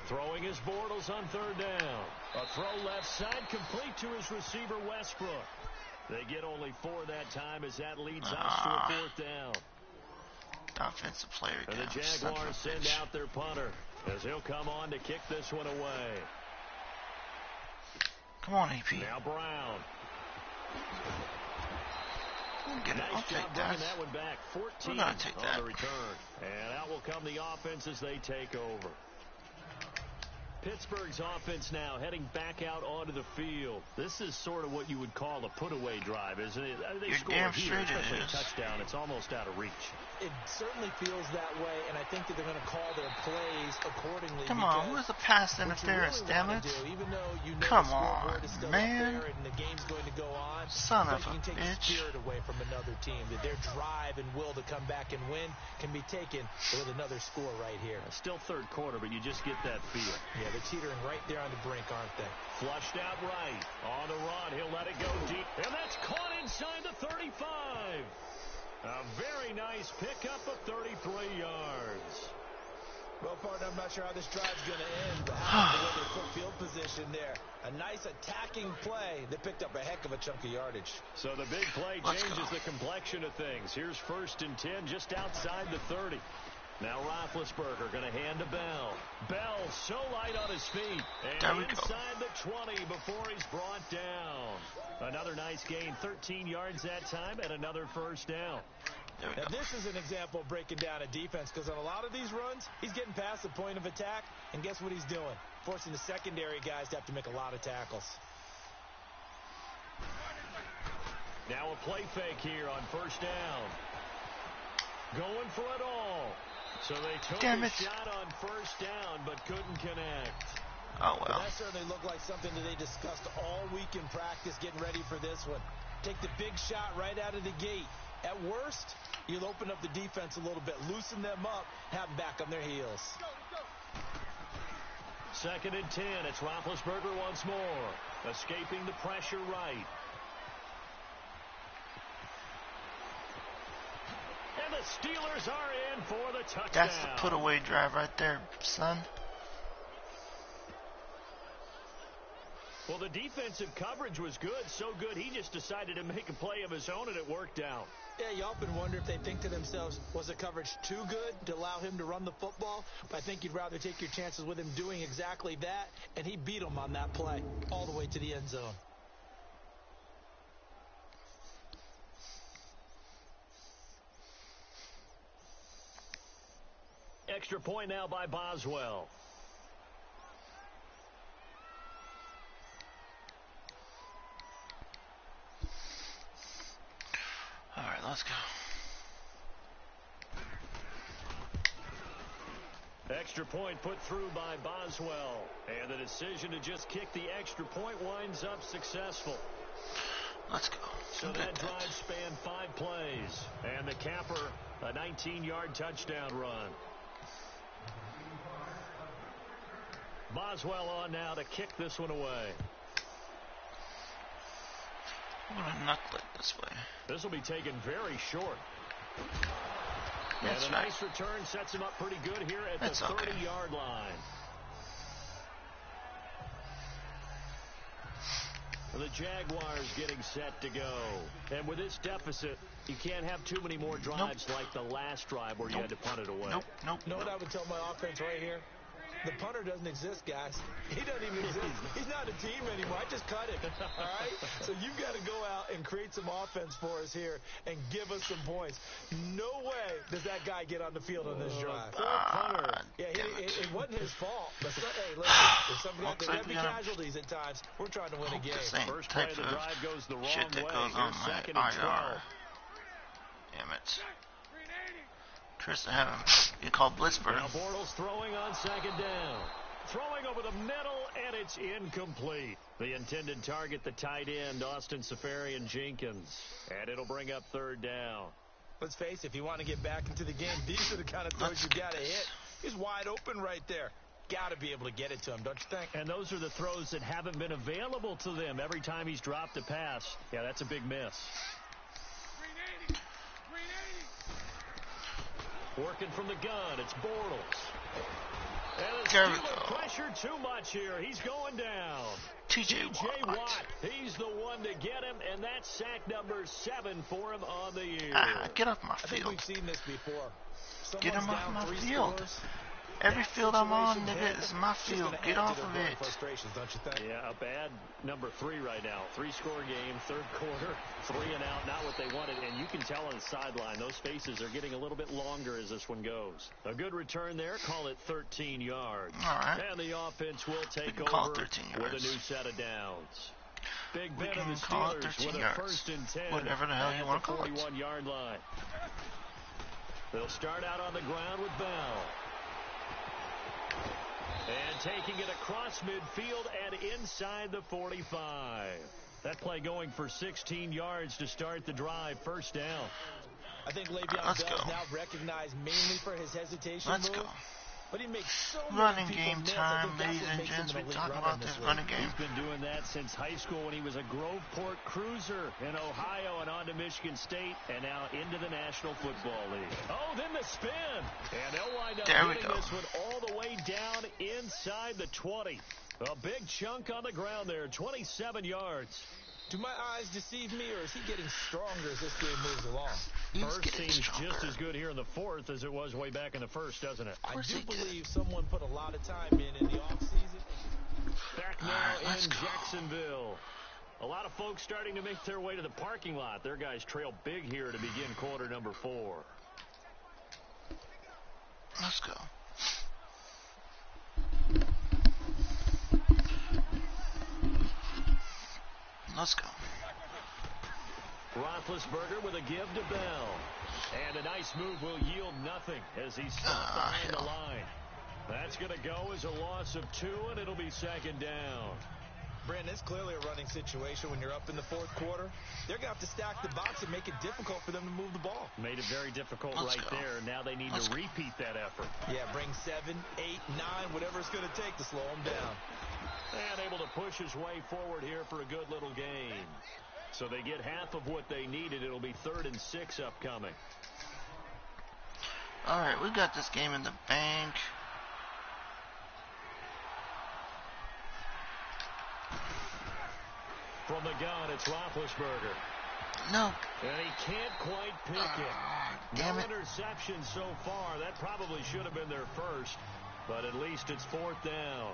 Speaker 3: Throwing his Bortles on third down. A throw left side complete to his receiver Westbrook. They get only 4 that time as that leads us to a fourth down.
Speaker 1: Offensive player again.
Speaker 3: And the Jaguars send out their punter as he'll come on to kick this one away.
Speaker 1: Come on, AP.
Speaker 3: Now Brown.
Speaker 1: I'll take that.
Speaker 3: That one back. 14
Speaker 1: on
Speaker 3: the return. And out will come the offense as they take over. Pittsburgh's offense now heading back out onto the field. This is sort of what you would call a put-away drive, isn't it? They
Speaker 1: You're
Speaker 3: score
Speaker 1: damn
Speaker 3: here,
Speaker 1: straight
Speaker 3: especially
Speaker 1: it
Speaker 3: a
Speaker 1: is.
Speaker 3: touchdown. It's almost out of reach.
Speaker 4: It certainly feels that way, and I think that they're going to call their plays accordingly.
Speaker 1: Come on, where's the pass interference, damn it?
Speaker 4: Even though you know
Speaker 1: Come
Speaker 4: the scoreboard
Speaker 1: on,
Speaker 4: is still
Speaker 1: man.
Speaker 4: up there and the game's going to go on,
Speaker 1: Son of
Speaker 4: you
Speaker 1: a
Speaker 4: can take
Speaker 1: bitch.
Speaker 4: the spirit away from another team. That their drive and will to come back and win can be taken with another score right here.
Speaker 3: Still third quarter, but you just get that feel.
Speaker 4: Yeah, they're teetering right there on the brink, aren't they?
Speaker 3: Flushed out right. On the run, he'll let it go deep. And that's caught inside the 35. A very nice pickup of 33 yards.
Speaker 4: Well, partner, I'm not sure how this drive's going to end, but how about the quick field position there? A nice attacking play that picked up a heck of a chunk of yardage.
Speaker 3: So the big play changes the complexion of things. Here's 1st and 10 just outside the 30. Now Roethlisberger going to hand to Bell. Bell so light on his feet. And inside the 20 before he's brought down. Another nice gain, 13 yards that time, and another first down.
Speaker 4: Now this is an example of breaking down a defense, because on a lot of these runs, he's getting past the point of attack, and guess what he's doing? Forcing the secondary guys to have to make a lot of tackles.
Speaker 3: Now a play fake here on first down. Going for it all. So they took a shot on first down, but couldn't connect.
Speaker 1: Oh, well.
Speaker 4: That certainly looked like something that they discussed all week in practice, getting ready for this one. Take the big shot right out of the gate. At worst, you'll open up the defense a little bit, loosen them up, have them back on their heels.
Speaker 3: 2nd and 10. It's Roethlisberger once more. Escaping the pressure right. And the Steelers are in for the touchdown.
Speaker 1: That's the put-away drive right there, son.
Speaker 3: Well, the defensive coverage was good, so good he just decided to make a play of his own, and it worked out.
Speaker 4: Yeah, you often wonder if they think to themselves, was the coverage too good to allow him to run the football? But I think you'd rather take your chances with him doing exactly that, and he beat him on that play all the way to the end zone.
Speaker 3: Extra point now by Boswell.
Speaker 1: All right, let's go.
Speaker 3: Extra point put through by Boswell. And the decision to just kick the extra point winds up successful.
Speaker 1: Let's go.
Speaker 3: So that drive spanned 5 plays. And the capper, a 19-yard touchdown run. Boswell on now to kick this one away.
Speaker 1: I'm going to knuckle it this way.
Speaker 3: This will be taken very short.
Speaker 1: That's
Speaker 3: and a
Speaker 1: right.
Speaker 3: nice return sets him up pretty good here at
Speaker 1: That's
Speaker 3: the 30-yard
Speaker 1: okay.
Speaker 3: line. The Jaguars getting set to go. And with this deficit, you can't have too many more drives like the last drive where you had to punt it away.
Speaker 1: Nope.
Speaker 4: You know what I would tell my offense right here? The punter doesn't exist, guys. He doesn't even exist. He's not a team anymore. I just cut him. All right? So you've got to go out and create some offense for us here and give us some points. No way does that guy get on the field on this drive.
Speaker 3: Punter.
Speaker 4: Yeah, it wasn't his fault. But hey, listen, if somebody got to be casualties at times, we're trying to win a game.
Speaker 3: First play of the drive goes the wrong
Speaker 1: shit that
Speaker 3: way.
Speaker 1: goes on
Speaker 3: Here's
Speaker 1: my
Speaker 3: 2nd and 12.
Speaker 1: Damn it. Chris, I have you called Blitzburg.
Speaker 3: Now Bortles throwing on 2nd down. Throwing over the middle, and it's incomplete. The intended target, the tight end, Austin Safarian-Jenkins. And it'll bring up 3rd down.
Speaker 4: Let's face it, if you want to get back into the game, these are the kind of throws you got to hit. He's wide open right there. Got to be able to get it to him, don't you think?
Speaker 3: And those are the throws that haven't been available to them every time he's dropped a pass. Yeah, that's a big miss. Working from the gun, it's Bortles. And the Steelers pressure too much here. He's going down.
Speaker 1: T.J.
Speaker 3: Watt. He's the one to get him, and that's sack number 7 for him on the year.
Speaker 1: Get off my
Speaker 4: I think
Speaker 1: field.
Speaker 4: we've seen this before.
Speaker 1: Get him off my field.
Speaker 4: Scores.
Speaker 1: Every field I'm on, nigga, is my field. Get off of it.
Speaker 4: Frustrations, don't you think?
Speaker 3: Yeah, a bad number 3 right now. 3-score game, 3rd quarter, 3 and out, not what they wanted. And you can tell on the sideline, those faces are getting a little bit longer as this one goes. A good return there, call it 13 yards.
Speaker 1: All right.
Speaker 3: And the offense will take
Speaker 1: call
Speaker 3: over
Speaker 1: it 13
Speaker 3: with a
Speaker 1: yards.
Speaker 3: new set of downs. Big
Speaker 1: We
Speaker 3: Ben of
Speaker 1: can
Speaker 3: the
Speaker 1: call it
Speaker 3: Steelers
Speaker 1: 13
Speaker 3: with a
Speaker 1: yards.
Speaker 3: 1st and 10
Speaker 1: Whatever the hell you want to call it.
Speaker 3: 41-yard line. They'll start out on the ground with Bell. And taking it across midfield and inside the 45. That play going for 16 yards to start the drive. 1st down.
Speaker 4: I think Le'Veon Bell's now recognized mainly for his hesitation move. But he makes so
Speaker 1: running
Speaker 4: many
Speaker 1: game
Speaker 4: miss.
Speaker 1: time, ladies and gents. We talk about this running game.
Speaker 3: He's been doing that since high school when he was a Groveport Cruiser in Ohio and on to Michigan State and now into the National Football League. Oh, then the spin. And they'll wind up getting this one all the way down inside the 20. A big chunk on the ground there, 27 yards.
Speaker 4: Do my eyes deceive me, or is he getting stronger as this game moves along?
Speaker 3: First seems just as good here in the 4th as it was way back in the 1st, doesn't it?
Speaker 4: I do believe someone put a lot of time in the offseason.
Speaker 3: Back now in Jacksonville. A lot of folks starting to make their way to the parking lot. Their guys trail big here to begin quarter number 4.
Speaker 1: Let's go. Let's go.
Speaker 3: Roethlisberger with a give to Bell. And a nice move will yield nothing as he's stopped behind the line. That's going to go as a loss of 2, and it'll be 2nd down.
Speaker 4: Brandon, it's clearly a running situation when you're up in the 4th quarter. They're going to have to stack the box and make it difficult for them to move the ball.
Speaker 3: Made it very difficult there. Now they need to repeat that effort.
Speaker 4: Yeah, bring 7, 8, 9, whatever it's going to take to slow them down.
Speaker 3: And able to push his way forward here for a good little gain. So they get half of what they needed. It'll be 3rd and 6 upcoming.
Speaker 1: Alright, we got this game in the bank.
Speaker 3: From the gun, it's Roethlisberger.
Speaker 1: No.
Speaker 3: And he can't quite pick it.
Speaker 1: Damn
Speaker 3: no
Speaker 1: it.
Speaker 3: interception so far. That probably should have been their first, but at least it's 4th down.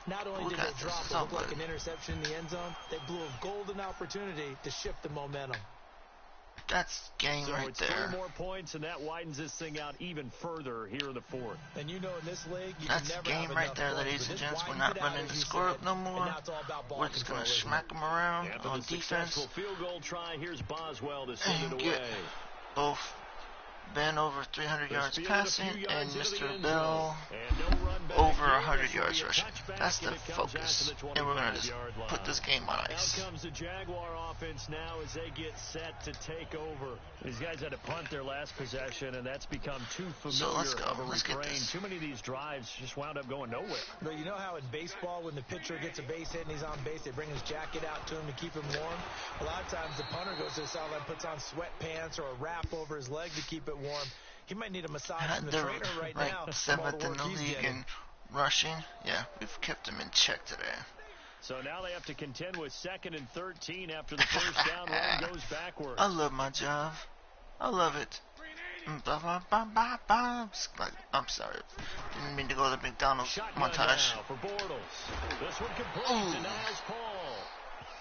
Speaker 4: Not only did they drop what looked like an interception in the end zone, they blew a golden opportunity to shift the momentum.
Speaker 1: That's game right
Speaker 3: it's
Speaker 1: there.
Speaker 3: 3 more points, and that widens this thing out even further here in the 4th.
Speaker 4: And you know in this league, you
Speaker 1: that's
Speaker 4: can never
Speaker 1: game
Speaker 4: have
Speaker 1: right there,
Speaker 4: points,
Speaker 1: ladies and gents. We're not running the score up no more. We're just going to smack them around on defense.
Speaker 3: Field goal try. Here's Boswell to send it
Speaker 1: get
Speaker 3: away.
Speaker 1: Both Ben over 300 yards passing and Mr. Bell over 100 yards rushing. That's the focus. And we're going to just put this game on ice.
Speaker 3: Out comes the Jaguar offense now as they get set to take over. These guys had to punt their last possession, and that's become too familiar.
Speaker 1: So let's go.
Speaker 3: Of a
Speaker 1: let's get this.
Speaker 3: Too many of these drives just wound up going nowhere.
Speaker 4: But you know how in baseball, when the pitcher gets a base hit and he's on base, they bring his jacket out to him to keep him warm? A lot of times the punter goes to the sideline, puts on sweatpants or a wrap over his leg to keep it warm. He might need a massage from the trainer right now.
Speaker 1: 7th in the league in rushing. Yeah, we've kept him in check today.
Speaker 3: So now they have to contend with 2nd and 13 after the first down run goes backwards.
Speaker 1: I love my job. I love it. I'm sorry. Didn't mean to go to the McDonald's montage.
Speaker 3: For Bortles. This one complete to Niles Paul.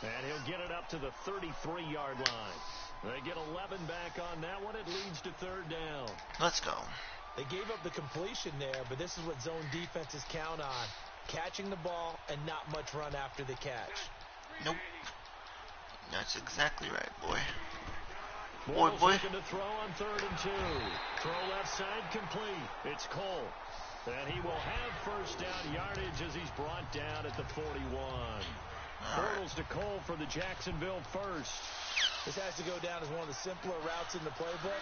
Speaker 3: And he'll get it up to the 33-yard line. They get 11 back on that one. It leads to 3rd down.
Speaker 1: Let's go.
Speaker 4: They gave up the completion there, but this is what zone defenses count on. Catching the ball and not much run after the catch.
Speaker 1: Nope. That's exactly right, boy.
Speaker 3: Bortles looking to throw on 3rd and 2. Throw left side complete. It's Cole. And he will have first down yardage as he's brought down at the 41. Bortles to Cole for the Jacksonville first.
Speaker 4: This has to go down as one of the simpler routes in the playbook.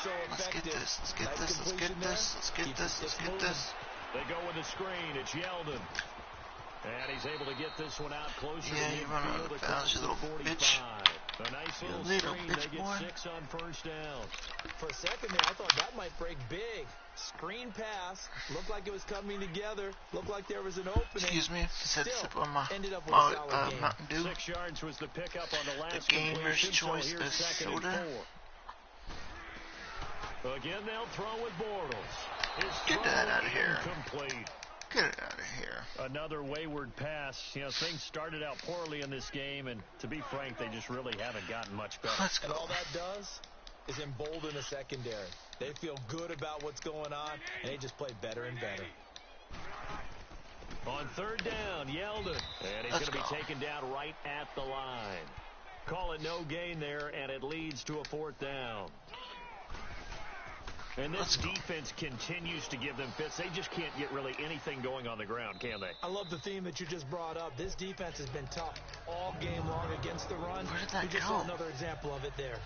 Speaker 4: So
Speaker 1: let's get this. Let's get this. Let's get this. Let's get this. Let's get this.
Speaker 3: They go with the screen. It's Yeldon. And he's able to get this one out closer to the
Speaker 1: you run out of bounds, you little
Speaker 3: 45.
Speaker 1: bitch.
Speaker 3: A nice little screen.
Speaker 1: Bitch,
Speaker 3: they get
Speaker 1: boy.
Speaker 3: 6 on first down.
Speaker 4: For a second there, I thought that might break big. Screen pass. Looked like it was coming together. Looked like there was an opening.
Speaker 1: Excuse me. Just had to sip on my
Speaker 4: ended up with a solid game.
Speaker 1: Mountain Dew.
Speaker 3: 6 yards was the pickup on the last
Speaker 1: The gamer's choice is soda.
Speaker 3: Again, they'll throw with Bortles.
Speaker 1: Get that out of here.
Speaker 3: Complete.
Speaker 1: Get it out of here.
Speaker 3: Another wayward pass. You know, things started out poorly in this game, and to be frank, they just really haven't gotten much better.
Speaker 1: Let's go.
Speaker 4: And all that does is embolden the secondary. They feel good about what's going on, and they just play better and better.
Speaker 3: On 3rd down, Yeldon. And he's going to be taken down right at the line. Call it no gain there, and it leads to a 4th down. And this defense continues to give them fits. They just can't get really anything going on the ground, can they?
Speaker 4: I love the theme that you just brought up. This defense has been tough all game long against the run.
Speaker 1: Where did that
Speaker 4: we just
Speaker 1: go?
Speaker 4: saw another example of it there.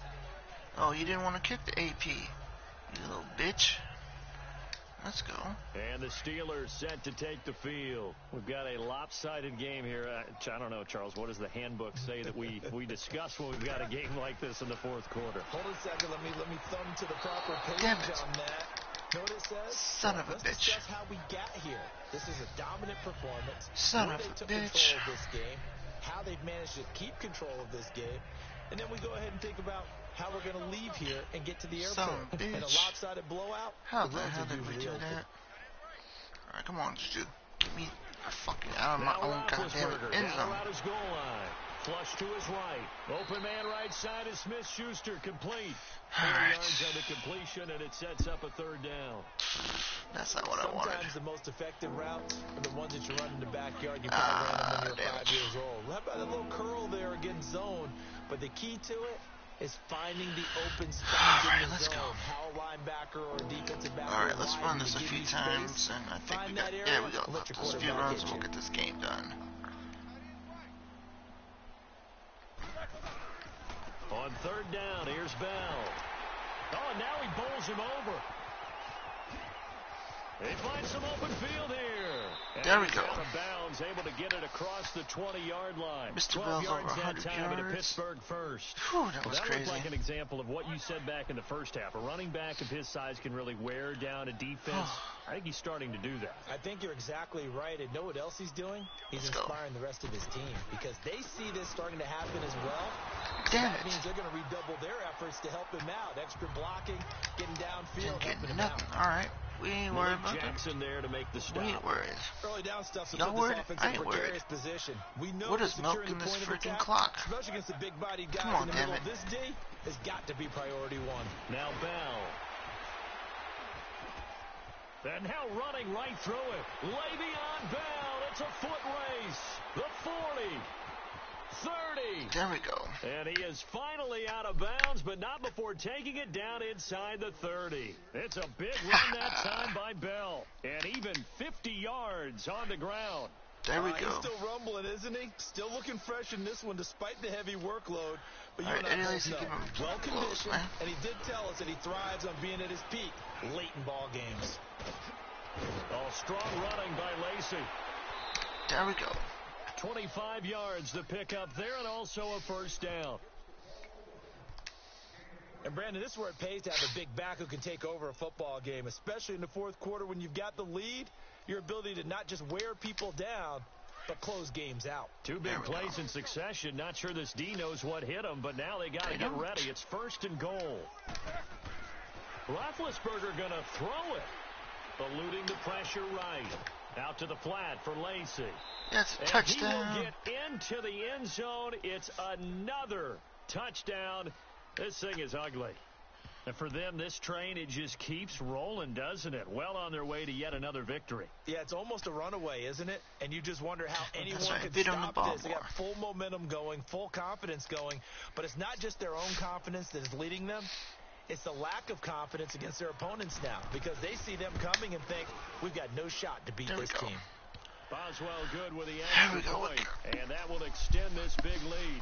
Speaker 1: Oh, you didn't want to kick the AP, you little bitch. Let's go.
Speaker 3: And the Steelers set to take the field. We've got a lopsided game here. I don't know, Charles, what does the handbook say that we discuss when we've got a game like this in the 4th quarter?
Speaker 4: Hold on a second. Let me thumb to the proper page
Speaker 1: Damn it.
Speaker 4: on that. Know what it says?
Speaker 1: Son of a
Speaker 4: Let's
Speaker 1: bitch.
Speaker 4: discuss how we got here. This is a dominant performance.
Speaker 1: Son
Speaker 4: where
Speaker 1: of
Speaker 4: they
Speaker 1: a
Speaker 4: took
Speaker 1: bitch.
Speaker 4: control of this game, how they've managed to keep control of this game, and then we go ahead and think about how we're going to leave here and get to the airport.
Speaker 1: Son of a bitch.
Speaker 4: And a lopsided blowout.
Speaker 1: How
Speaker 4: the
Speaker 1: the
Speaker 4: roads
Speaker 1: hell
Speaker 4: are
Speaker 1: did we
Speaker 4: usually
Speaker 1: do
Speaker 4: open.
Speaker 1: that? Alright, come on, dude. Get me fucking out of my own goddamn end zone.
Speaker 3: Out his goal line. Flush to his right. Open man right side is Smith-Schuster. Complete. 4 yards on the completion, and it sets up a 3rd down.
Speaker 1: That's not what I wanted.
Speaker 4: Sometimes the most effective routes are the ones that you run in the backyard. You probably ran them when you were 5 years old. How about a little curl there against zone? But the key to it is finding the open spots in the zone. How a linebacker or a defensive back.
Speaker 1: Alright, let's run this a few times, and I think we got left us a few runs, and we'll get this game done.
Speaker 3: On 3rd down, here's Bell. Oh, and now he bowls him over. They find some open field here. And
Speaker 1: there we go.
Speaker 3: Out of bounds, able to get it across the 20-yard line.
Speaker 1: Mr.
Speaker 3: 12
Speaker 1: Bell's
Speaker 3: yards
Speaker 1: over 100
Speaker 3: that time
Speaker 1: yards.
Speaker 3: to Pittsburgh first.
Speaker 1: Whew, that was
Speaker 3: that
Speaker 1: crazy.
Speaker 3: looked like an example of what you said back in the first half. A running back of his size can really wear down a defense. I think he's starting to do that.
Speaker 4: I think you're exactly right. And know what else he's doing? He's inspiring the rest of his team because they see this starting to happen as well.
Speaker 1: Damn
Speaker 4: That
Speaker 1: it.
Speaker 4: means they're going to redouble their efforts to help him out. Extra blocking, getting downfield,
Speaker 1: Didn't
Speaker 4: helping
Speaker 1: get
Speaker 4: him
Speaker 1: nothing.
Speaker 4: out.
Speaker 1: All right. We ain't worried about that.
Speaker 3: Jackson there to make the stop.
Speaker 1: We ain't worried.
Speaker 4: Early down stuff to
Speaker 1: Y'all
Speaker 4: put
Speaker 1: worried?
Speaker 4: this offense
Speaker 1: I
Speaker 4: in
Speaker 1: ain't
Speaker 4: precarious
Speaker 1: worried.
Speaker 4: position. We know
Speaker 1: What
Speaker 4: that
Speaker 1: is
Speaker 4: securing
Speaker 1: milking
Speaker 4: the
Speaker 1: this
Speaker 4: point of
Speaker 1: freaking
Speaker 4: attack,
Speaker 1: clock?
Speaker 4: especially against the big-bodied guys
Speaker 1: Come on,
Speaker 4: in the
Speaker 1: damn
Speaker 4: middle
Speaker 1: it.
Speaker 4: of this D, has got to be priority one.
Speaker 3: Now Bell. And now running right through it. Le'Veon Bell. It's a foot race. The 40. 30.
Speaker 1: There we go.
Speaker 3: And he is finally out of bounds, but not before taking it down inside the 30. It's a big run that time by Bell. And even 50 yards on the ground.
Speaker 1: There we
Speaker 4: He's
Speaker 1: go.
Speaker 4: still rumbling, isn't he? Still looking fresh in this one despite the heavy workload. But you
Speaker 1: All right,
Speaker 4: and I
Speaker 1: at
Speaker 4: both
Speaker 1: least
Speaker 4: know,
Speaker 1: give him some
Speaker 4: well
Speaker 1: blows,
Speaker 4: conditioned,
Speaker 1: man.
Speaker 4: and he did tell us that he thrives on being at his peak late in ball games.
Speaker 3: Oh, strong running by Lacey.
Speaker 1: There we go.
Speaker 3: 25 yards to pick up there and also a first down.
Speaker 4: And, Brandon, this is where it pays to have a big back who can take over a football game, especially in the fourth quarter when you've got the lead, your ability to not just wear people down, but close games out.
Speaker 3: Two big plays in succession. Not sure this D knows what hit them, but now they got to get ready. It's first and goal. Roethlisberger going to throw it. Eluding the pressure right. Out to the flat for Lacey.
Speaker 1: That's a
Speaker 3: And
Speaker 1: touchdown.
Speaker 3: he will get into the end zone. It's another touchdown. This thing is ugly. And for them, this train, it just keeps rolling, doesn't it? Well on their way to yet another victory.
Speaker 4: Yeah, it's almost a runaway, isn't it? And you just wonder how anyone
Speaker 1: right.
Speaker 4: could
Speaker 1: Feed 'em the
Speaker 4: stop
Speaker 1: ball
Speaker 4: this. They
Speaker 1: more.
Speaker 4: got full momentum going, full confidence going. But it's not just their own confidence that is leading them. It's the lack of confidence against their opponents now because they see them coming and think, we've got no shot to beat this team.
Speaker 3: Boswell good with the
Speaker 1: There we
Speaker 3: extra
Speaker 1: go.
Speaker 3: point, and that will extend this big lead.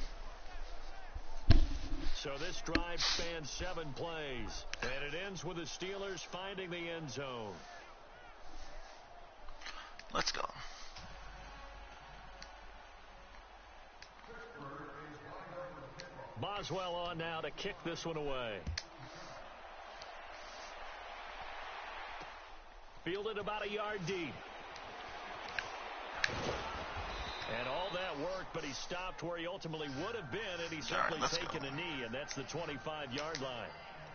Speaker 3: So this drive spans 7 plays, and it ends with the Steelers finding the end zone.
Speaker 1: Let's go.
Speaker 3: Boswell on now to kick this one away. Fielded about a yard deep. And all that work, but he stopped where he ultimately would have been, and he's simply taken a knee, and that's the 25-yard line.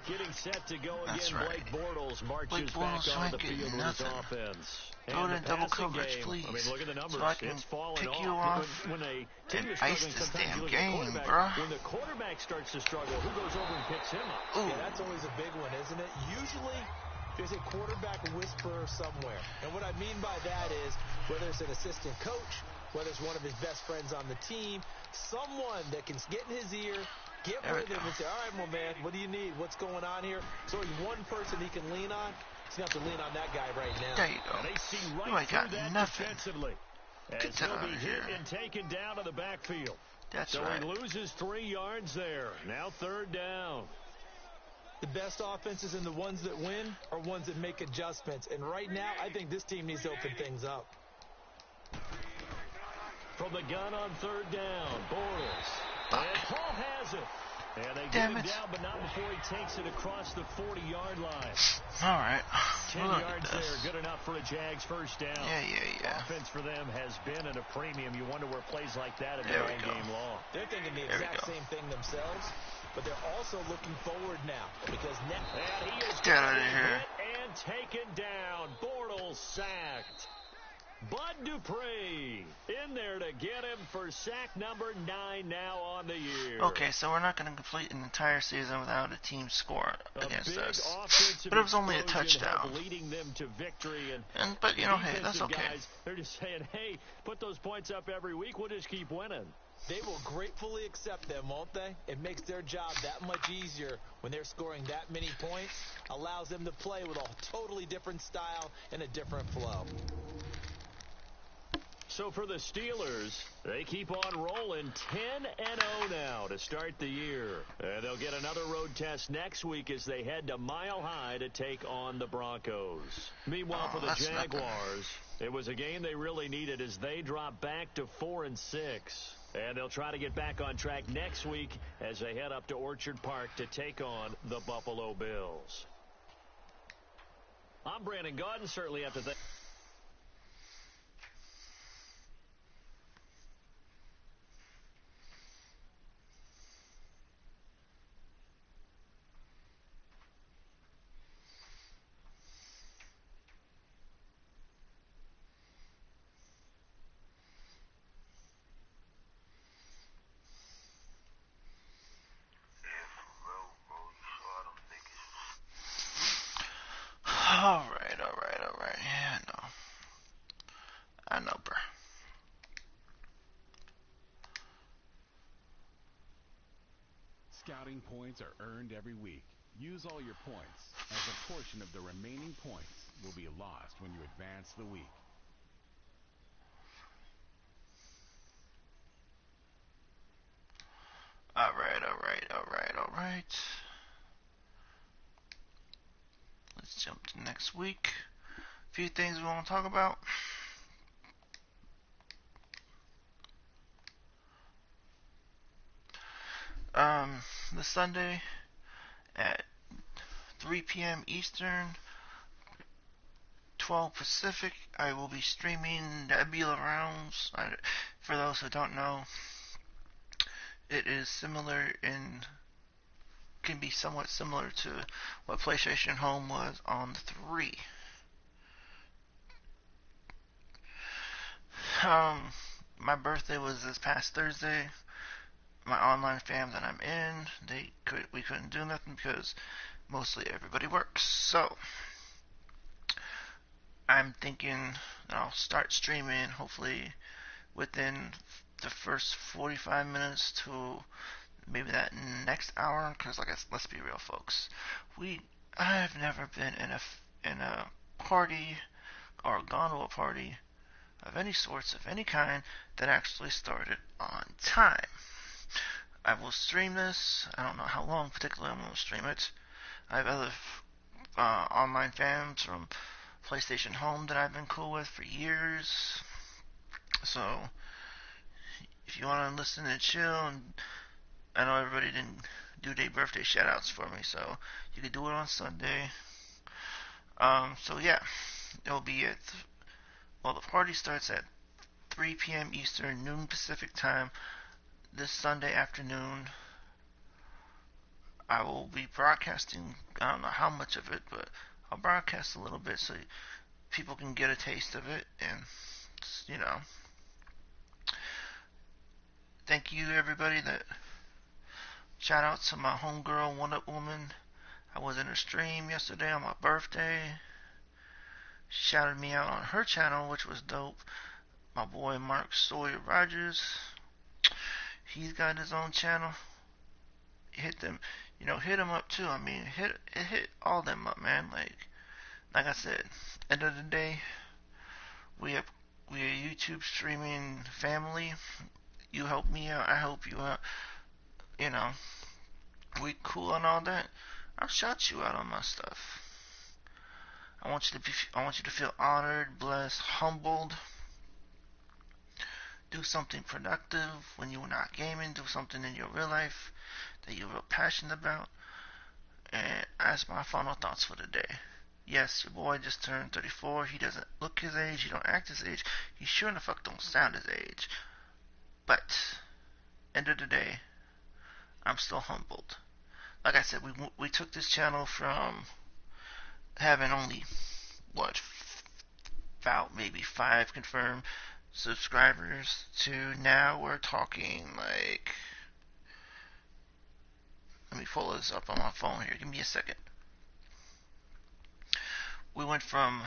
Speaker 3: Getting set to go again, Blake Bortles marches back on the field with his offense.
Speaker 1: Go to double coverage,
Speaker 3: game,
Speaker 1: please.
Speaker 3: I mean, look at the numbers.
Speaker 1: So I can
Speaker 3: it's falling
Speaker 1: pick
Speaker 3: off.
Speaker 1: you off
Speaker 3: when a team
Speaker 1: and
Speaker 3: is
Speaker 1: ice
Speaker 3: struggling,
Speaker 1: this
Speaker 3: sometimes
Speaker 1: damn
Speaker 3: you look at the
Speaker 1: game,
Speaker 3: quarterback.
Speaker 1: bruh.
Speaker 3: When the quarterback starts to struggle, who goes over and picks him up?
Speaker 1: Ooh.
Speaker 4: Yeah, that's always a big one, isn't it? Usually, there's a quarterback whisperer somewhere. And what I mean by that is, whether it's an assistant coach, whether it's one of his best friends on the team, someone that can get in his ear, get with him and say, all right, well, man, what do you need? What's going on here? So he's one person he can lean on. He's going to have to lean on that guy right now.
Speaker 1: There you go.
Speaker 3: And they see right
Speaker 1: You ain't got
Speaker 3: through that
Speaker 1: nothing.
Speaker 3: defensively.
Speaker 1: Get
Speaker 3: As
Speaker 1: that
Speaker 3: he'll
Speaker 1: out
Speaker 3: be
Speaker 1: of
Speaker 3: hit
Speaker 1: here.
Speaker 3: and taken down to the backfield.
Speaker 1: That's
Speaker 3: so
Speaker 1: right.
Speaker 3: he loses 3 yards there. Now third down.
Speaker 4: The best offenses and the ones that win are ones that make adjustments. And right now, I think this team needs to open things up.
Speaker 3: From the gun on third down, Bortles. And Paul has it. And they get him down, but not before he takes it across the 40-yard line.
Speaker 1: All right.
Speaker 3: 10 yards there, good enough for a Jags first down.
Speaker 1: Yeah.
Speaker 3: Offense for them has been at a premium. You wonder where plays like that have been all game long.
Speaker 4: They're thinking the exact same thing themselves, but they're also looking forward now because
Speaker 3: and he is
Speaker 1: get out of here.
Speaker 3: Hit and taken down. Bortles sacked. Bud Dupree in there to get him for sack number 9 now on the year.
Speaker 1: Okay, so we're not going to complete an entire season without a team score against us.
Speaker 3: Offensive
Speaker 1: but it was only a touchdown.
Speaker 3: Leading them to victory.
Speaker 1: But you know, hey, that's okay.
Speaker 3: Guys, they're just saying, hey, put those points up every week. We'll just keep winning.
Speaker 4: They will gratefully accept them, won't they? It makes their job that much easier when they're scoring that many points. Allows them to play with a totally different style and a different flow.
Speaker 3: So for the Steelers, they keep on rolling 10-0 now to start the year. And they'll get another road test next week as they head to Mile High to take on the Broncos. Meanwhile, for the Jaguars, it was a game they really needed as they drop back to 4-6. And they'll try to get back on track next week as they head up to Orchard Park to take on the Buffalo Bills. I'm Brandon Gaudin. Certainly have to thank...
Speaker 1: Alright. Yeah, I know, bro.
Speaker 5: Scouting points are earned every week. Use all your points, as a portion of the remaining points will be lost when you advance the week.
Speaker 1: Alright. Let's jump to next week. A few things we want to talk about. This Sunday at 3 p.m. Eastern, 12 Pacific, I will be streaming Nebula Realms. For those who don't know, it is can be somewhat similar to what PlayStation Home was on the 3. My birthday was this past Thursday. My online fam that I'm in, we couldn't do nothing because mostly everybody works. So I'm thinking I'll start streaming hopefully within the first 45 minutes to maybe that next hour. Because let's be real, folks. I've never been in a party or gone to a party of any sorts, of any kind, that actually started on time. I will stream this. I don't know how long particularly I'm going to stream it. I have other online fans from PlayStation Home that I've been cool with for years. So, if you want to listen and chill, and I know everybody didn't do their birthday shoutouts for me, so you can do it on Sunday. So yeah, it'll be the party starts at 3 p.m. Eastern, noon Pacific time, this Sunday afternoon. I will be broadcasting, I don't know how much of it, but I'll broadcast a little bit so people can get a taste of it, and, thank you everybody shout out to my homegirl, One Up Woman. I was in her stream yesterday on my birthday. She shouted me out on her channel, which was dope. My boy Mark Sawyer Rogers, he's got his own channel. Hit him up too. I mean, hit all them up, man. Like I said, end of the day, we are YouTube streaming family. You help me out, I help you out. We cool and all that. I'll shout you out on my stuff. I want you to feel honored, blessed, humbled. Do something productive when you're not gaming. Do something in your real life that you're real passionate about. And that's my final thoughts for the day. Yes, your boy just turned 34. He doesn't look his age. He don't act his age. He sure in the fuck don't sound his age. But, end of the day, I'm still humbled. Like I said, we took this channel from having only, about maybe 5 confirmed subscribers to now we're talking let me pull this up on my phone here. Give me a second. We went from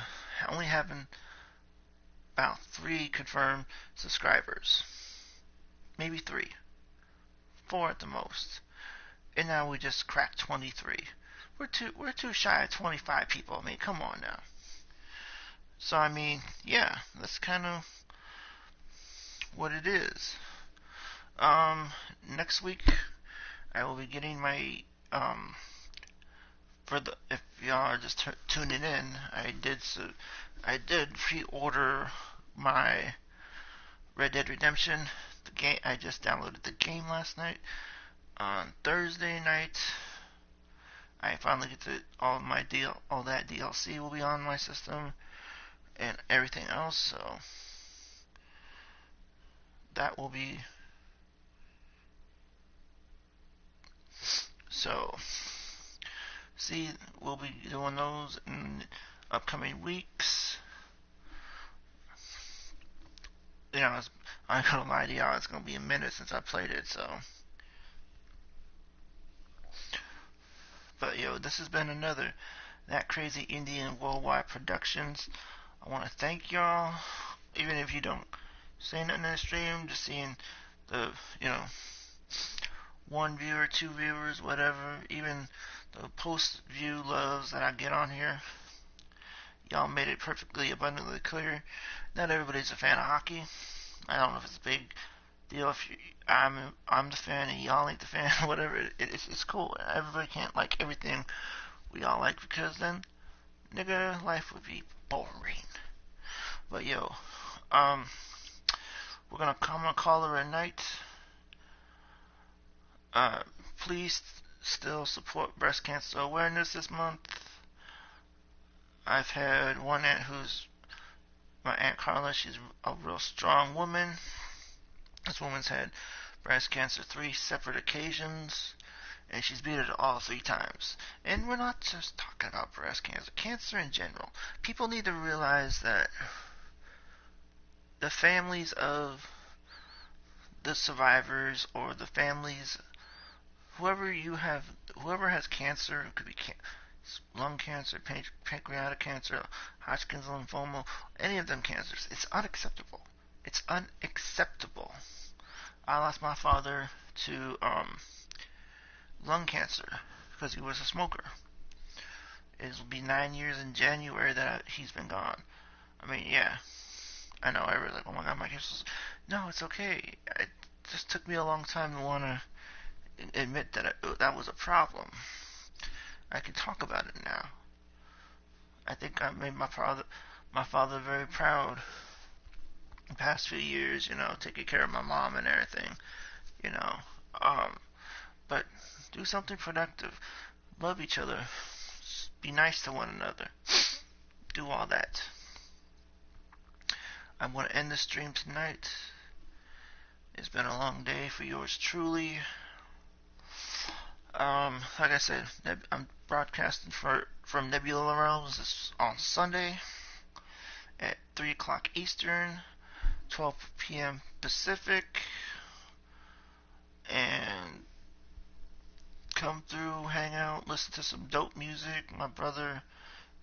Speaker 1: only having about 3 confirmed subscribers. Maybe 3. 4 at the most. And now we just cracked 23. We're too shy of 25 people. I mean, come on now. So I mean, yeah, that's kind of what it is. Next week I will be getting my if y'all are just tuning in, I did pre-order my Red Dead Redemption. The game, I just downloaded the game last night. On Thursday night, I finally get to all that DLC will be on my system and everything else. So that will be See, we'll be doing those in upcoming weeks. You know, I'm gonna lie to y'all, it's gonna be a minute since I played it, so. But yo, this has been another That Crazy Indian Worldwide Productions. I want to thank y'all, even if you don't say nothing in the stream, just seeing the, one viewer, two viewers, whatever, even the post-view loves that I get on here. Y'all made it perfectly abundantly clear. Not everybody's a fan of hockey. I don't know if it's a big deal if I'm the fan and y'all ain't the fan, whatever. It's cool. Everybody can't like everything we all like, because then, nigga, life would be boring. But yo, we're gonna call her a night. Please still support breast cancer awareness this month. I've had one aunt my Aunt Carla. She's a real strong woman. This woman's had breast cancer 3 separate occasions, and she's beat it all 3 times. And we're not just talking about breast cancer. Cancer in general. People need to realize that the families of the survivors, or the families, whoever has cancer, it could be lung cancer, pancreatic cancer, Hodgkin's lymphoma, any of them cancers, it's unacceptable. It's unacceptable. I lost my father to lung cancer because he was a smoker. It'll be 9 years in January that he's been gone. I mean, yeah. I know, everyone's like, oh my god, my cancer's... No, it's okay. It just took me a long time to want to admit that that was a problem. I can talk about it now. I think I made my father very proud the past few years, taking care of my mom and everything, but do something productive. Love each other. Be nice to one another. Do all that. I'm going to end the stream tonight. It's been a long day for yours truly. Like I said, I'm broadcasting from Nebula Realms on Sunday at 3 o'clock Eastern, 12 p.m. Pacific, and come through, hang out, listen to some dope music. My brother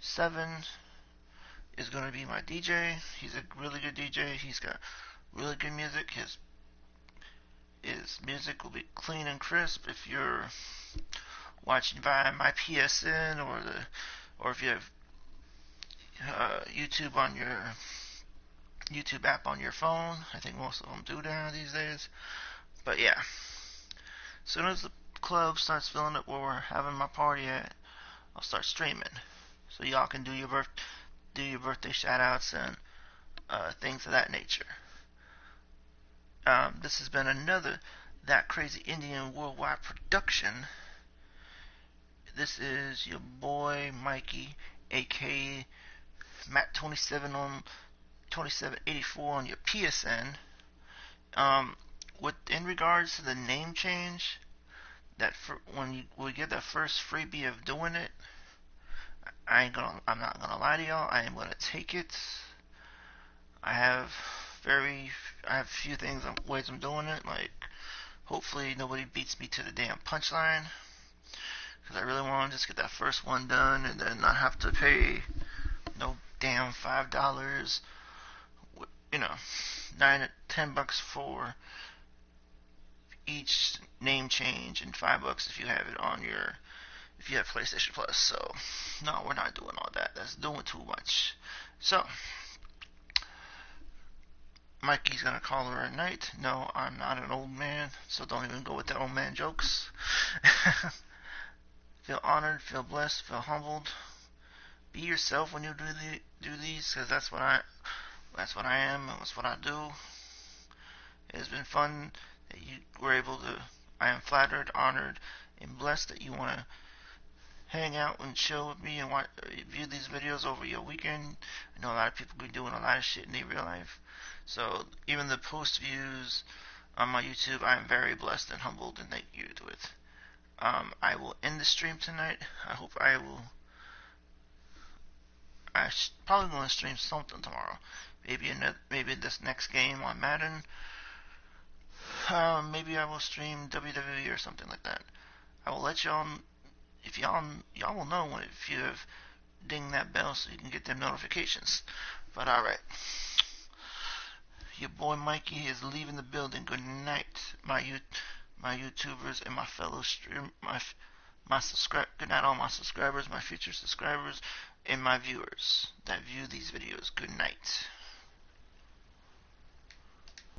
Speaker 1: Seven is going to be my DJ. He's a really good DJ. He's got really good music. His music will be clean and crisp. If you're watching via my PSN, or if you have YouTube on your YouTube app on your phone, I think most of them do now these days. But yeah, as soon as the club starts filling up where we're having my party at, I'll start streaming, so y'all can do your birthday shout outs and things of that nature. This has been another That Crazy Indian Worldwide Production. This is your boy Mikey, aka mat2784 on your PSN. In regards to the name change, when we get the first freebie of doing it, I'm not gonna lie to y'all, I am gonna take it. I have a few ways I'm doing it, like, hopefully nobody beats me to the damn punchline, because I really want to just get that first one done and then not have to pay no damn $5, $10 for each name change, and $5 if you have PlayStation Plus. So no, we're not doing all that. That's doing too much. So Mikey's gonna call her a knight. No, I'm not an old man, so don't even go with the old man jokes. Feel honored, feel blessed, feel humbled. Be yourself when you do these, because that's what I am, and that's what I do. It has been fun that you were able to. I am flattered, honored, and blessed that you want to hang out and chill with me and view these videos over your weekend. I know a lot of people be doing a lot of shit in their real life. So even the post views on my YouTube, I am very blessed and humbled, and thank you to it. I will end the stream tonight. I hope I will. Probably going to stream something tomorrow. Maybe this next game on Madden. Maybe I will stream WWE or something like that. I will let y'all. If y'all will know if you have ding that bell so you can get them notifications. But alright. Your boy Mikey is leaving the building. Good night, my YouTubers and my fellow stream good night all my subscribers, my future subscribers, and my viewers that view these videos. Good night.